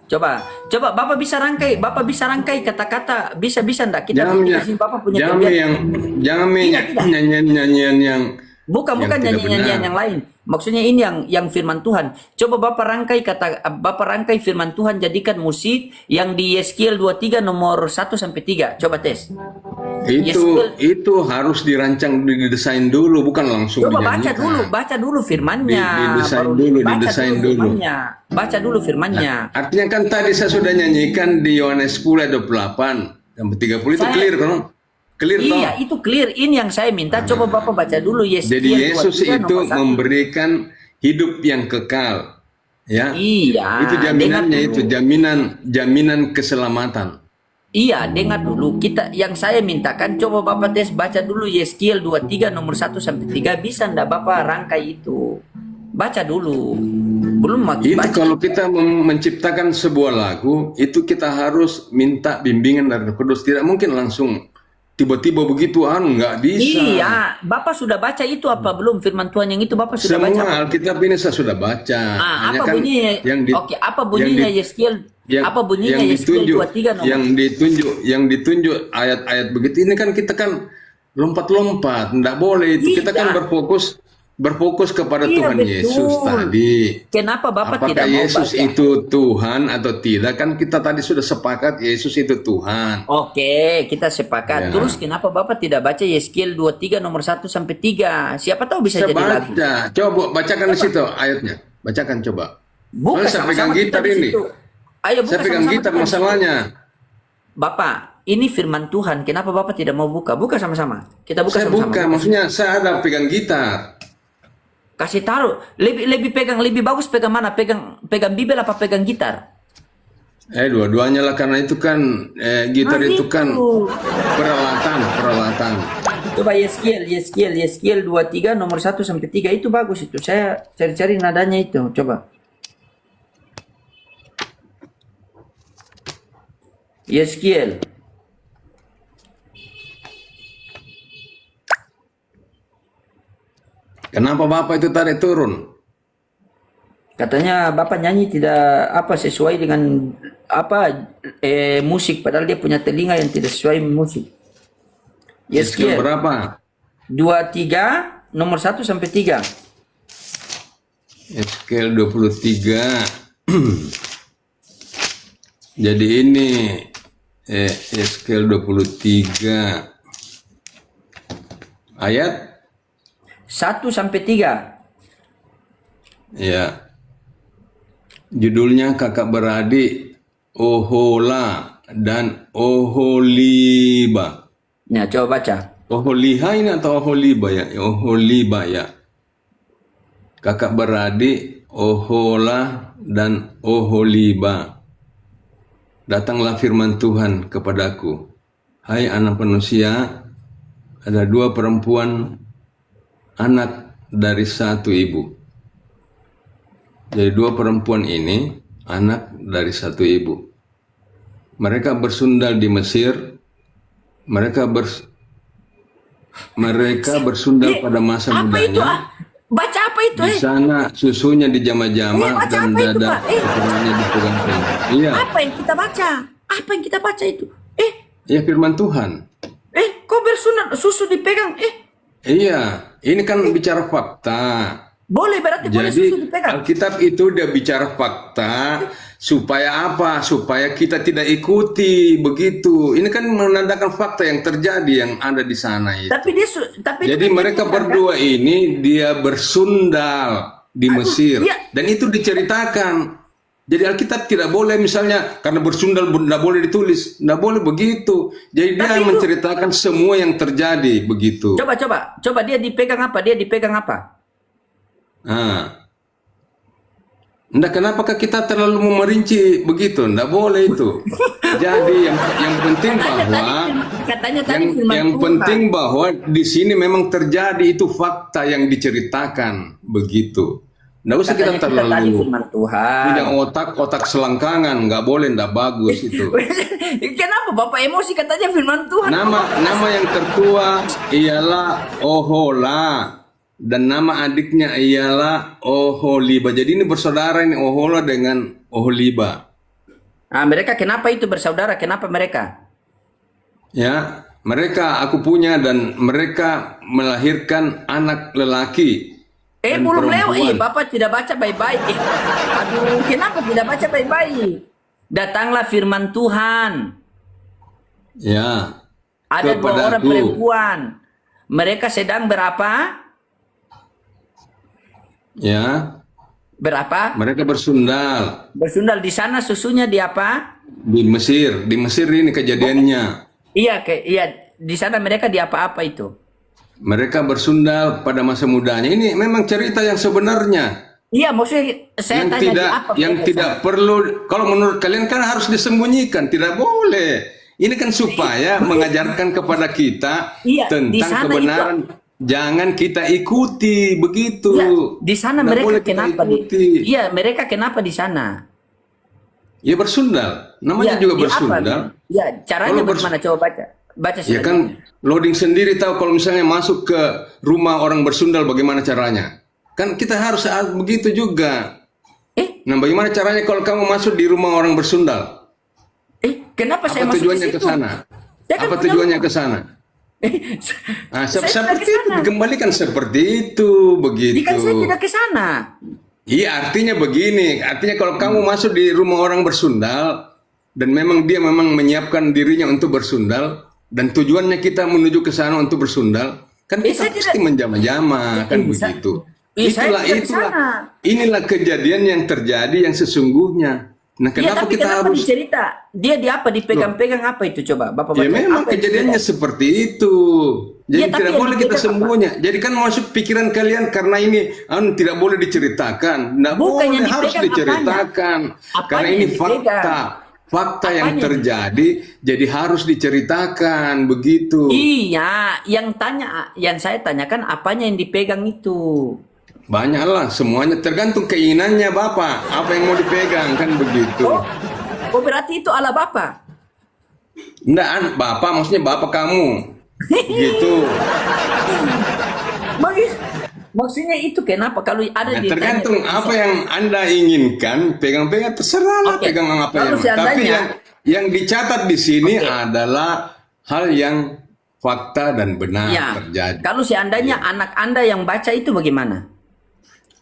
Coba Bapak bisa rangkai kata-kata, bisa ndak kita kasih Bapak punya jangan Tidak. nyanyian yang bukan yang tidak nyanyian benar. yang lain. Maksudnya ini yang firman Tuhan. Coba Bapak rangkai firman Tuhan, jadikan musik yang di Yeskiel 23 nomor 1 sampai 3. Coba tes. Itu harus dirancang, didesain dulu, bukan langsung Coba dinyanyikan. baca dulu firmannya. Didesain dulu. Baca dulu firmannya. Artinya kan tadi saya sudah nyanyikan di Yohanes 10 ayat 28 sampai 30 itu clear kan? Clear toh? Iya, itu clear. Ini yang saya minta. Coba Bapak baca dulu Yeskiel. Jadi Yesus 23 itu nomor 1. memberikan hidup yang kekal. Ya. Iya. Itu jaminannya, dengar itu dulu. jaminan keselamatan. Iya, dengar dulu. Yang saya mintakan, coba Bapak tes baca dulu Yeskiel 23 nomor 1 sampai 3. Bisa ndak Bapak rangkai itu? Baca dulu. Belum makin Itu baca. kalau kita menciptakan sebuah lagu, itu kita harus minta bimbingan dari Roh Kudus. Tidak mungkin langsung tiba-tiba begitu, nggak bisa. Iya, Bapak sudah baca itu apa belum? Firman Tuhan yang itu Bapak sudah Semua baca? Alkitab ini saya sudah baca. Hanya Apa kan bunyinya? Oke, apa bunyinya Yeskiel? Apa bunyinya Yeskiel 23 nomor? yang ditunjuk ayat-ayat begitu ini kan kita kan lompat-lompat, enggak boleh itu. Kita kan berfokus kepada Iya, Tuhan betul. Yesus tadi. Kenapa Bapak Apakah tidak mau Yesus baca? itu Tuhan atau tidak? Kan kita tadi sudah sepakat Yesus itu Tuhan. Oke, kita sepakat. Ya. Terus kenapa Bapak tidak baca Yeskiel 23 nomor 1 sampai 3? Siapa tahu bisa Saya jadi lagu. baca. Coba bacakan di situ ayatnya. Bacakan coba. Buka Soalnya saya pegang sama-sama gitar kita di ini. situ. Ayo buka Saya pegang sama-sama gitar kita di situ. masalahnya. Bapak, ini firman Tuhan. Kenapa Bapak tidak mau buka? Buka sama-sama. Kita buka Saya sama-sama. bukan, maksudnya saya ada pegang gitar. Kasih taruh. Lebih bagus pegang mana? Pegang Bibel apa pegang gitar? Dua-duanya lah, karena itu kan gitar itu kan peralatan. Coba Yeskiel 23 nomor 1 sampai 3 itu bagus itu. Saya cari-cari nadanya itu. Coba. Yeskiel. Kenapa Bapak itu tarik turun? Katanya Bapak nyanyi tidak sesuai dengan musik, padahal dia punya telinga yang tidak sesuai musik. Yeskiel Yeskiel berapa? 23 nomor 1 sampai 3. Yeskiel 23. Jadi ini Yeskiel 23 ayat 1 sampai 3. Ya. Judulnya kakak beradik Ohola dan Oholiba. Ya, coba baca. Oholiha ini atau Oholiba ya? Oholiba ya. Kakak beradik Ohola dan Oholiba. Datanglah firman Tuhan kepadaku. Hai anak manusia, ada 2 perempuan anak dari satu ibu. Jadi 2 perempuan ini anak dari satu ibu. Mereka bersundal di Mesir. Mereka bersundal pada masa Apa itu? mudanya. Baca apa itu? Di sana susunya dijama-jama baca dan apa itu, dada Pak? keturunannya dipegang-pegang. Iya, Apa yang kita baca? Apa yang kita baca itu? iya firman Tuhan. Kok bersunat susu dipegang? Iya, ini kan bicara fakta. Boleh berarti boleh Jadi susu dipegang. Alkitab itu dia bicara fakta supaya apa? Supaya kita tidak ikuti begitu. Ini kan menandakan fakta yang terjadi yang ada di sana itu. Tapi dia tapi Jadi itu kan mereka dia berdua ini dia bersundal di Mesir iya. dan itu diceritakan. Jadi Alkitab tidak boleh misalnya karena bersundal tidak boleh ditulis, tidak boleh begitu. Jadi dia Tapi itu- menceritakan semua yang terjadi begitu. Coba dia dipegang apa? Dia dipegang apa? Nah, ndak kenapakah kita terlalu merinci begitu? Ndak boleh itu. Jadi yang penting Katanya tadi firman yang Tuhan. penting bahwa di sini memang terjadi itu fakta yang diceritakan begitu. Nggak usah Katanya kita tadi terlalu firman Tuhan. punya otak selangkangan, nggak boleh, nggak bagus itu. Kenapa Bapak emosi katanya firman Tuhan? Nama yang tertua ialah Ohola dan nama adiknya ialah Oholiba. Jadi ini bersaudara ini Ohola dengan Oholiba. Mereka kenapa itu bersaudara? Kenapa mereka? Ya, mereka aku punya dan mereka melahirkan anak lelaki. dan Belum lewat. perempuan. Bapak tidak baca baik-baik. Aduh, kenapa tidak baca baik-baik? Datanglah firman Tuhan. Ya. Ada 2 orang Kepadaku. perempuan. Mereka sedang berapa? Ya, Berapa? mereka bersundal Bersundal di sana susunya di apa? di Mesir. Di Mesir ini kejadiannya. Iya, di sana mereka di apa-apa itu? Mereka bersundal pada masa mudanya. Ini memang cerita yang sebenarnya. Iya, maksudnya saya Yang tanya di tidak apa? yang mereka tidak perlu, kalau menurut kalian kan harus disembunyikan, tidak boleh. Ini kan supaya mengajarkan kepada kita Iya, di tentang sana kebenaran. Jangan kita ikuti begitu. Iya, di sana Nggak mereka boleh kita kenapa? ikuti. Iya, mereka kenapa di sana? Ya bersundal. Namanya Iya, juga di apa? bersundal. Iya, caranya Kalau bagaimana? Coba baca. Baca Ya selanjutnya. kan loading sendiri tahu kalau misalnya masuk ke rumah orang bersundal bagaimana caranya. Kan kita harus begitu juga. Nah, bagaimana caranya kalau kamu masuk di rumah orang bersundal? Kenapa saya Apa masuk tujuannya ke ke situ? sana? Saya kan Apa punya tujuannya rumah. ke sana? Nah, Saya seperti tidak itu ke sana. dikembalikan seperti itu begitu. Kan saya tidak ke sana. Iya, artinya begini. Artinya kalau kamu masuk di rumah orang bersundal dan memang dia memang menyiapkan dirinya untuk bersundal dan tujuannya kita menuju ke sana untuk bersundal, kan kita saya pasti tidak- menjama-jama kan Saya- begitu. saya tidak ke sana. Inilah kejadian yang terjadi yang sesungguhnya. Nah, Iya, kenapa tapi kita kenapa harus dicerita? Dia di apa? Dipegang-pegang apa itu? Coba Bapak ya baca. memang Apa yang kejadiannya dipegang? seperti itu. Jadi Iya, tapi tidak yang boleh kita dipegang apa? sembunyi. Jadi kan masuk pikiran kalian karena ini tidak boleh diceritakan. Tidak Bukan boleh, yang harus dipegang diceritakan. Apanya Karena yang ini dipegang? fakta. Fakta yang Apanya? terjadi jadi harus diceritakan begitu. Iya, yang saya tanyakan apanya yang dipegang itu? Banyaklah semuanya tergantung keinginannya Bapak. Apa yang mau dipegang kan begitu. Oh, berarti itu ala Bapak. Enggak, Bapak maksudnya Bapak kamu. Gitu. Maksudnya itu kenapa kalau ada Nah, ditanya tergantung apa yang Anda inginkan, pegang-pegang terserah lah, Oke. pegang apa Kalau yang. Tapi seandainya- yang dicatat di sini adalah hal yang fakta dan benar Ya, terjadi. kalau seandainya anak Anda yang baca itu bagaimana?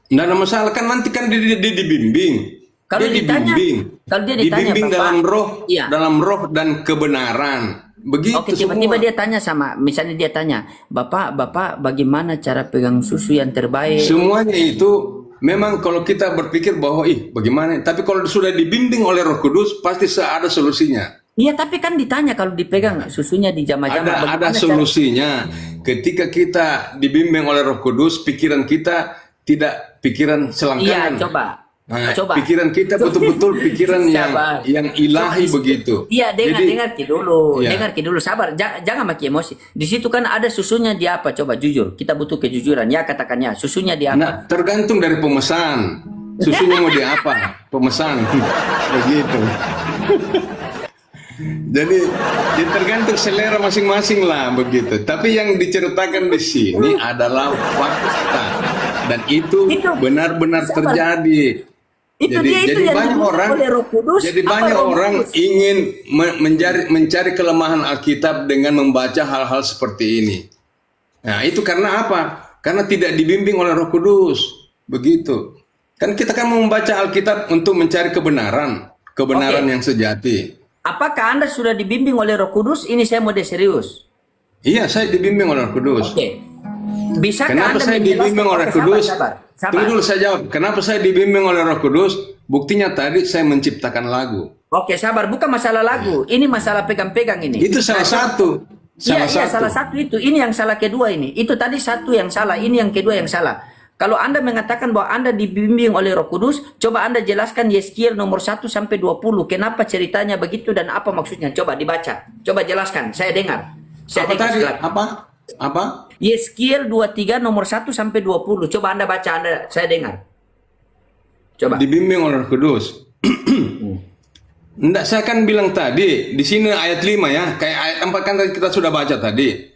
Nggak ada masalah kan nanti kan dibimbing. Kalau Dia ditanya- dibimbing. kalau dia ditanya, dibimbing Bapak, dalam roh, iya. dalam roh dan kebenaran. Begitu Oke, tiba-tiba semua. dia tanya sama, misalnya dia tanya, Bapak, bagaimana cara pegang susu yang terbaik? Semuanya itu memang kalau kita berpikir bahwa bagaimana, tapi kalau sudah dibimbing oleh Roh Kudus pasti ada solusinya. Iya, tapi kan ditanya kalau dipegang susunya di jama-jama, Ada bagaimana cara- solusinya. Ketika kita dibimbing oleh Roh Kudus, pikiran kita tidak pikiran Iya, selangkangan. coba. Nah, Coba. pikiran kita betul-betul pikiran Sabar. yang ilahi Coba, begitu. Iya, dengar ki dulu, Iya. dengar ki dulu, sabar, jangan maki emosi. Di situ kan ada susunya di apa? Coba jujur, kita butuh kejujuran. Ya katakannya, susunya di apa? Nah, tergantung dari pemesan. Susunya mau di apa? Pemesan. Begitu. Jadi ya tergantung selera masing-masing lah begitu. Tapi yang diceritakan di sini adalah fakta dan itu Itu, benar-benar sabar. terjadi. Itu jadi dia itu jadi yang banyak dibimbing orang oleh Roh Kudus, jadi apa banyak Roh orang Kudus? ingin mencari kelemahan Alkitab dengan membaca hal-hal seperti ini. Nah, itu karena apa? Karena tidak dibimbing oleh Roh Kudus. Begitu. Kan kita kan membaca Alkitab untuk mencari kebenaran Oke. yang sejati. Apakah Anda sudah dibimbing oleh Roh Kudus? Ini saya mau serius. Iya, saya dibimbing oleh Roh Kudus. Oke. Bisakah Kenapa Anda saya menjelaskan- dibimbing oleh Oke, Roh Kudus? Sabar. Tunggu dulu saya jawab. Kenapa saya dibimbing oleh Roh Kudus? Buktinya tadi saya menciptakan lagu. Oke, sabar. Bukan masalah lagu. Ini masalah pegang-pegang ini. Itu salah satu. Iya, salah satu itu. Ini yang salah kedua ini. Itu tadi satu yang salah, ini yang kedua yang salah. Kalau Anda mengatakan bahwa Anda dibimbing oleh Roh Kudus, coba Anda jelaskan Yeskiel nomor 1 sampai 20. Kenapa ceritanya begitu dan apa maksudnya? Coba dibaca. Coba jelaskan. Saya dengar. Saya Apa dengar tadi? silakan. Apa? Yeskiel 23 nomor 1 sampai 20. Coba Anda baca, saya dengar. Coba. Dibimbing oleh Roh Kudus. Enggak, saya kan bilang tadi di sini ayat 5 ya, kayak ayat 4 kan tadi kita sudah baca tadi.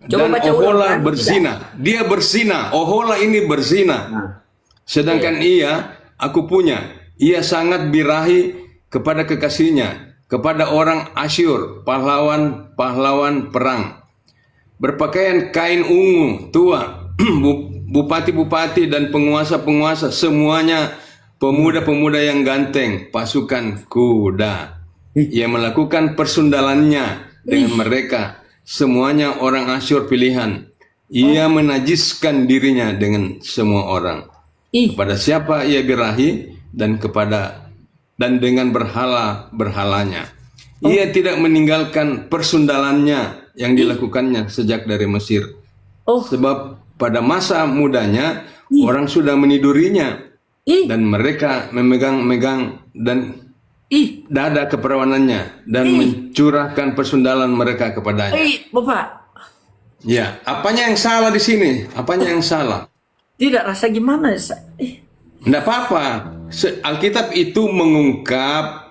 Coba Dan baca Ohola ulang, berzina. Dia berzina. Ohola ini berzina. Nah. Sedangkan aku punya. Ia sangat birahi kepada kekasihnya, kepada orang Asyur, pahlawan perang. Berpakaian kain ungu, tua, bupati-bupati dan penguasa-penguasa, semuanya pemuda-pemuda yang ganteng, pasukan kuda. Ia melakukan persundalannya dengan mereka, semuanya orang Asyur pilihan. Ia menajiskan dirinya dengan semua orang. Ih, Kepada siapa ia birahi dan dengan berhalanya. Ia tidak meninggalkan persundalannya yang dilakukannya sejak dari Mesir. oh, Sebab pada masa mudanya orang sudah menidurinya ih, dan mereka memegang-megang dan ih, dada keperawanannya dan mencurahkan persundalan mereka kepadanya. Bapak. Ya, apanya yang salah di sini? Apanya yang salah? Tidak rasa gimana? Tidak apa-apa. Alkitab itu mengungkap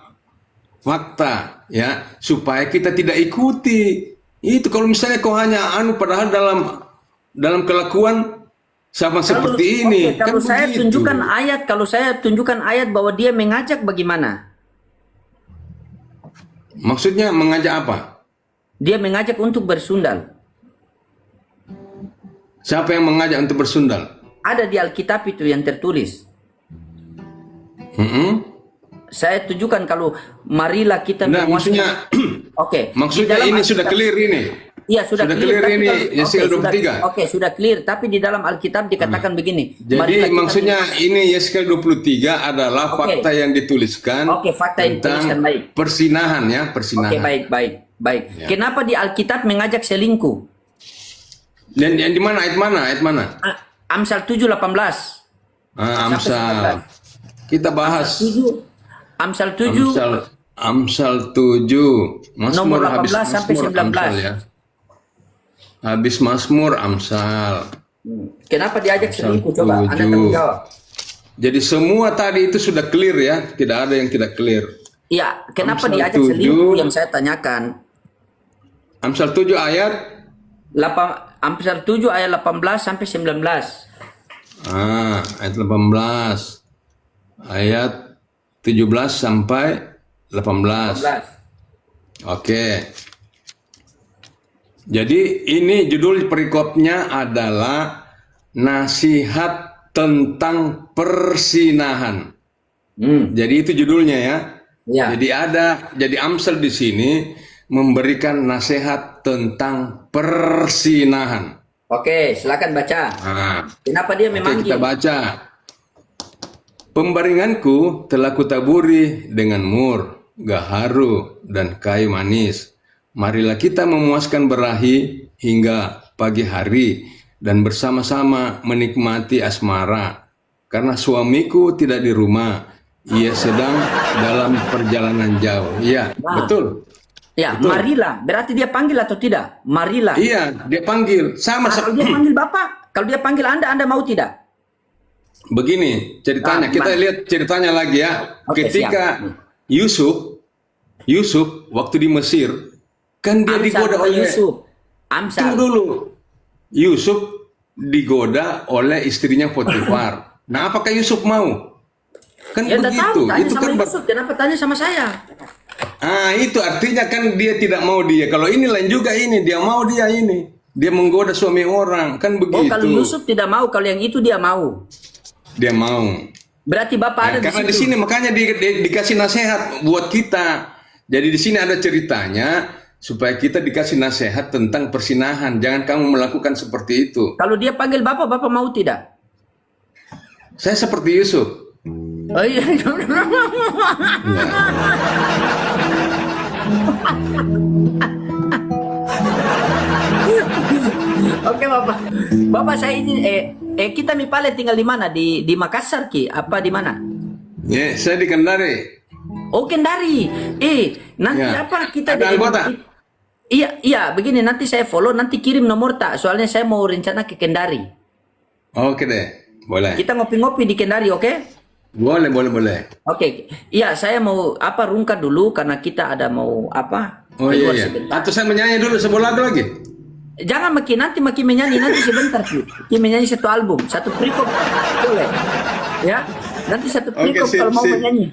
fakta, ya, supaya kita tidak ikuti. Itu kalau misalnya kau hanya padahal dalam kelakuan sama seperti ini. Oke, kalau Kan saya begitu. tunjukkan ayat bahwa dia mengajak bagaimana? Maksudnya mengajak apa? Dia mengajak untuk bersundal. Siapa yang mengajak untuk bersundal? Ada di Alkitab itu yang tertulis. Mm-mm. Saya tunjukkan kalau marilah kita Nah, menguasai- maksudnya Oke. di maksudnya dalam ini sudah Alkitab- clear ini. Iya, sudah clear. clear ini, Tapi Yeskiel 23. Oke, sudah clear. Tapi di dalam Alkitab dikatakan begini. Jadi marilah kita maksudnya ini Yeskiel 23 adalah Oke. fakta yang dituliskan Oke, fakta yang tentang dituliskan, baik. persinahan ya, persinahan. Oke, baik. Ya. Kenapa di Alkitab mengajak selingkuh? Dan yang di mana? Ayat mana? Amsal 7:18. Amsal. Kita bahas 7. Amsal 7 Amsal 7. nomor Mazmur, 18 sampai Mazmur, 19. Amsal, ya. Habis Mazmur Amsal. Kenapa diajak Amsal selingkuh? Coba Anda 7. tanggung jawab. Jadi semua tadi itu sudah clear ya, tidak ada yang tidak clear. Iya, kenapa Amsal diajak 7. selingkuh yang saya tanyakan? Amsal 7 ayat Amsal 7 ayat 18 sampai 19. ayat 18. Ayat 17 sampai 18. 18. Oke. Jadi ini judul perikopnya adalah nasihat tentang persinahan. Jadi itu judulnya ya. Ya. Jadi Amsal di sini memberikan nasihat tentang persinahan. Oke, silakan baca. Nah, Kenapa dia oke, memanggil? kita baca. Pembaringanku telah kutaburi dengan mur, gaharu, dan kayu manis. Marilah kita memuaskan berahi hingga pagi hari dan bersama-sama menikmati asmara. Karena suamiku tidak di rumah, ia sedang dalam perjalanan jauh. Iya, Nah. betul. Ya, Betul. marilah. Berarti dia panggil atau tidak? Marilah. Iya, dia panggil. Sama Nah, kalau dia panggil Bapak, kalau dia panggil Anda mau tidak? begini ceritanya. Ah, Kita gimana? lihat ceritanya lagi ya. Oke, Ketika siap. Yusuf waktu di Mesir, kan dia Amsal digoda bukan oleh Yusuf. Tunggu Amsal. dulu. Yusuf digoda oleh istrinya Potifar. Nah, apakah Yusuf mau? Kan Ya udah begitu. tahu, tanya Itu sama kan Yusuf. Kenapa tanya sama saya? itu artinya kan dia tidak mau dia. Kalau ini lain juga ini, dia mau dia ini. Dia menggoda suami orang, kan Oh, begitu. kalau Yusuf tidak mau, kalau yang itu dia mau. Dia mau. Berarti Bapak ada Nah, karena di situ. sini makanya dikasih nasihat buat kita. Jadi di sini ada ceritanya supaya kita dikasih nasihat tentang persinahan. Jangan kamu melakukan seperti itu. Kalau dia panggil Bapak, Bapak mau tidak? Saya seperti Yusuf. Oh iya. Oke Bapak. Bapak saya izin kita Mipale tinggal di mana? Di Makassar Ki? Apa di mana? Ya, saya di Kendari. Oh Kendari. Nanti Ya. apa kita Ada anggota? Iya, begini nanti saya follow, nanti kirim nomor tak. Soalnya saya mau rencana ke Kendari. Oke deh, boleh. Kita ngopi-ngopi di Kendari, oke? Boleh, boleh, boleh. Oke. Iya, saya mau rungkat dulu karena kita ada mau Oh iya, keluar iya. sebentar. Atau saya menyanyi dulu sebuah lagu lagi. Jangan nanti menyanyi nanti sebentar Ki. Ki menyanyi satu album, satu perikop boleh. Ya. Nanti satu Oke, perikop sip, kalau mau sip. menyanyi.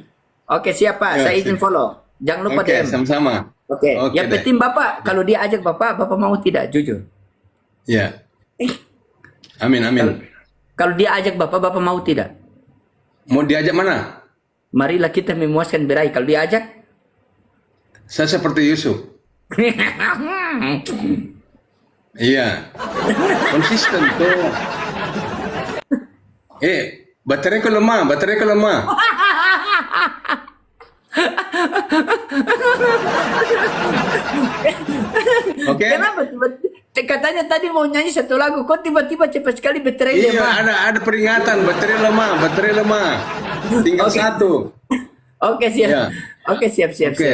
Oke, siap Pak. Ya, Saya izin sip. follow. Jangan lupa Oke, DM. sama-sama. Oke. Oke Yang deh. penting Bapak kalau dia ajak Bapak mau tidak jujur. Ya. Amin, amin. Kalau dia ajak Bapak mau tidak? Mau diajak mana? Marilah kita memuaskan berahi. Kalau dia ajak Saya seperti Yusuf. Iya. Konsisten tuh. Bateraiku lemah. Oke? Kenapa tiba-tiba katanya tadi mau nyanyi satu lagu, kok tiba-tiba cepat sekali baterai Iya, lemah? ada peringatan, baterai lemah. Tinggal Oke. satu. Oke, siap. Ya. Oke, siap. Oke.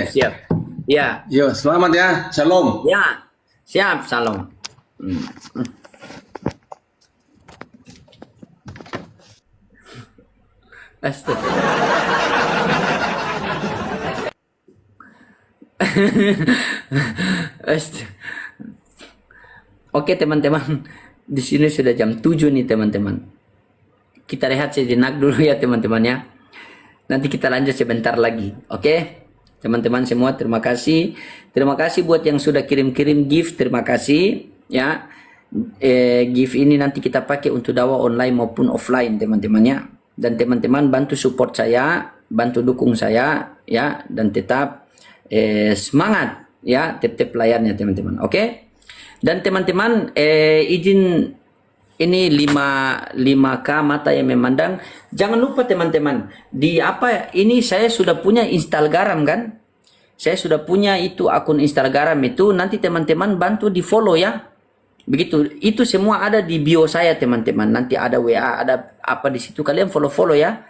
Ya. Yo, selamat ya. Shalom. Ya. Siap, salam. Astaga. Astaga. Oke teman-teman, di sini sudah jam 7 nih teman-teman. Kita rehat sejenak dulu ya teman-teman ya. Nanti kita lanjut sebentar lagi, oke? Teman-teman semua terima kasih. Terima kasih buat yang sudah kirim-kirim gift, terima kasih ya. Gift ini nanti kita pakai untuk dakwah online maupun offline teman-teman ya. Dan teman-teman bantu support saya, bantu dukung saya ya, dan tetap semangat ya, tetap layarnya teman-teman, oke? Dan teman-teman izin ini 5K mata yang memandang. Jangan lupa teman-teman, di ini saya sudah punya Instagram kan? Saya sudah punya itu akun Instagram itu, nanti teman-teman bantu di follow ya. Begitu, itu semua ada di bio saya teman-teman. Nanti ada WA, ada apa di situ, kalian follow ya.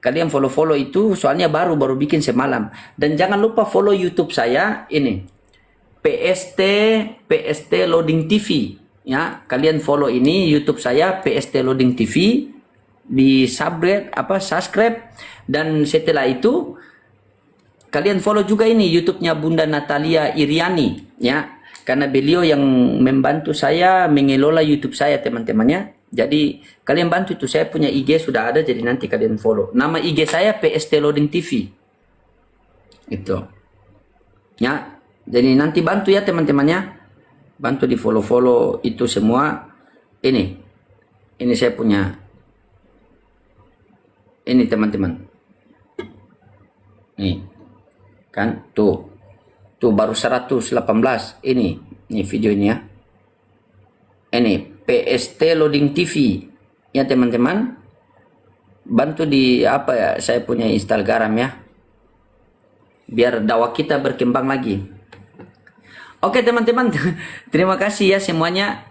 Kalian follow itu soalnya baru bikin semalam. Dan jangan lupa follow YouTube saya ini. PST Loading TV ya. Kalian follow ini YouTube saya PST Loading TV, di subscribe dan setelah itu kalian follow juga ini YouTube-nya Bunda Natalia Iriani ya. Karena beliau yang membantu saya mengelola YouTube saya teman-teman ya. Jadi kalian bantu itu, saya punya IG sudah ada, jadi nanti kalian follow. Nama IG saya PST Loading TV. Itu. Ya. Jadi nanti bantu ya teman-temannya. Bantu di follow itu semua. Ini saya punya. Ini teman-teman. Nih. Kan tuh Tuh baru 118. Ini video ini ya. Ini PST Loading TV. Ya teman-teman. Bantu di apa ya, saya punya Instagram ya. Biar dakwah kita berkembang lagi. Oke teman-teman. Terima kasih ya semuanya.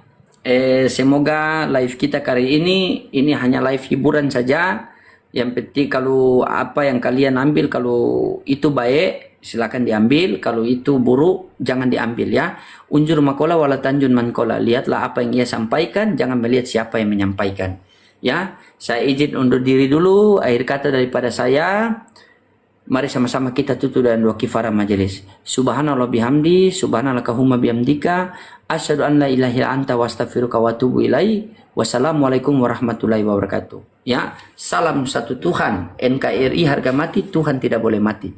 Semoga live kita kali ini hanya live hiburan saja. Yang penting kalau apa yang kalian ambil, kalau itu baik silakan diambil, kalau itu buruk jangan diambil ya. Unjur makola wala tanjun mankola. Lihatlah apa yang ia sampaikan, jangan melihat siapa yang menyampaikan. Ya, saya izin undur diri dulu. Akhir kata daripada saya. Mari sama-sama kita tutup dengan dua kifarah majelis. Subhanallah bihamdi, subhanallahumma bihamdika, asyhadu an la ilaha illa anta wa astaghfiruka wa atubu ilaik. Wassalamualaikum warahmatullahi wabarakatuh. Ya, salam satu Tuhan. NKRI harga mati, Tuhan tidak boleh mati.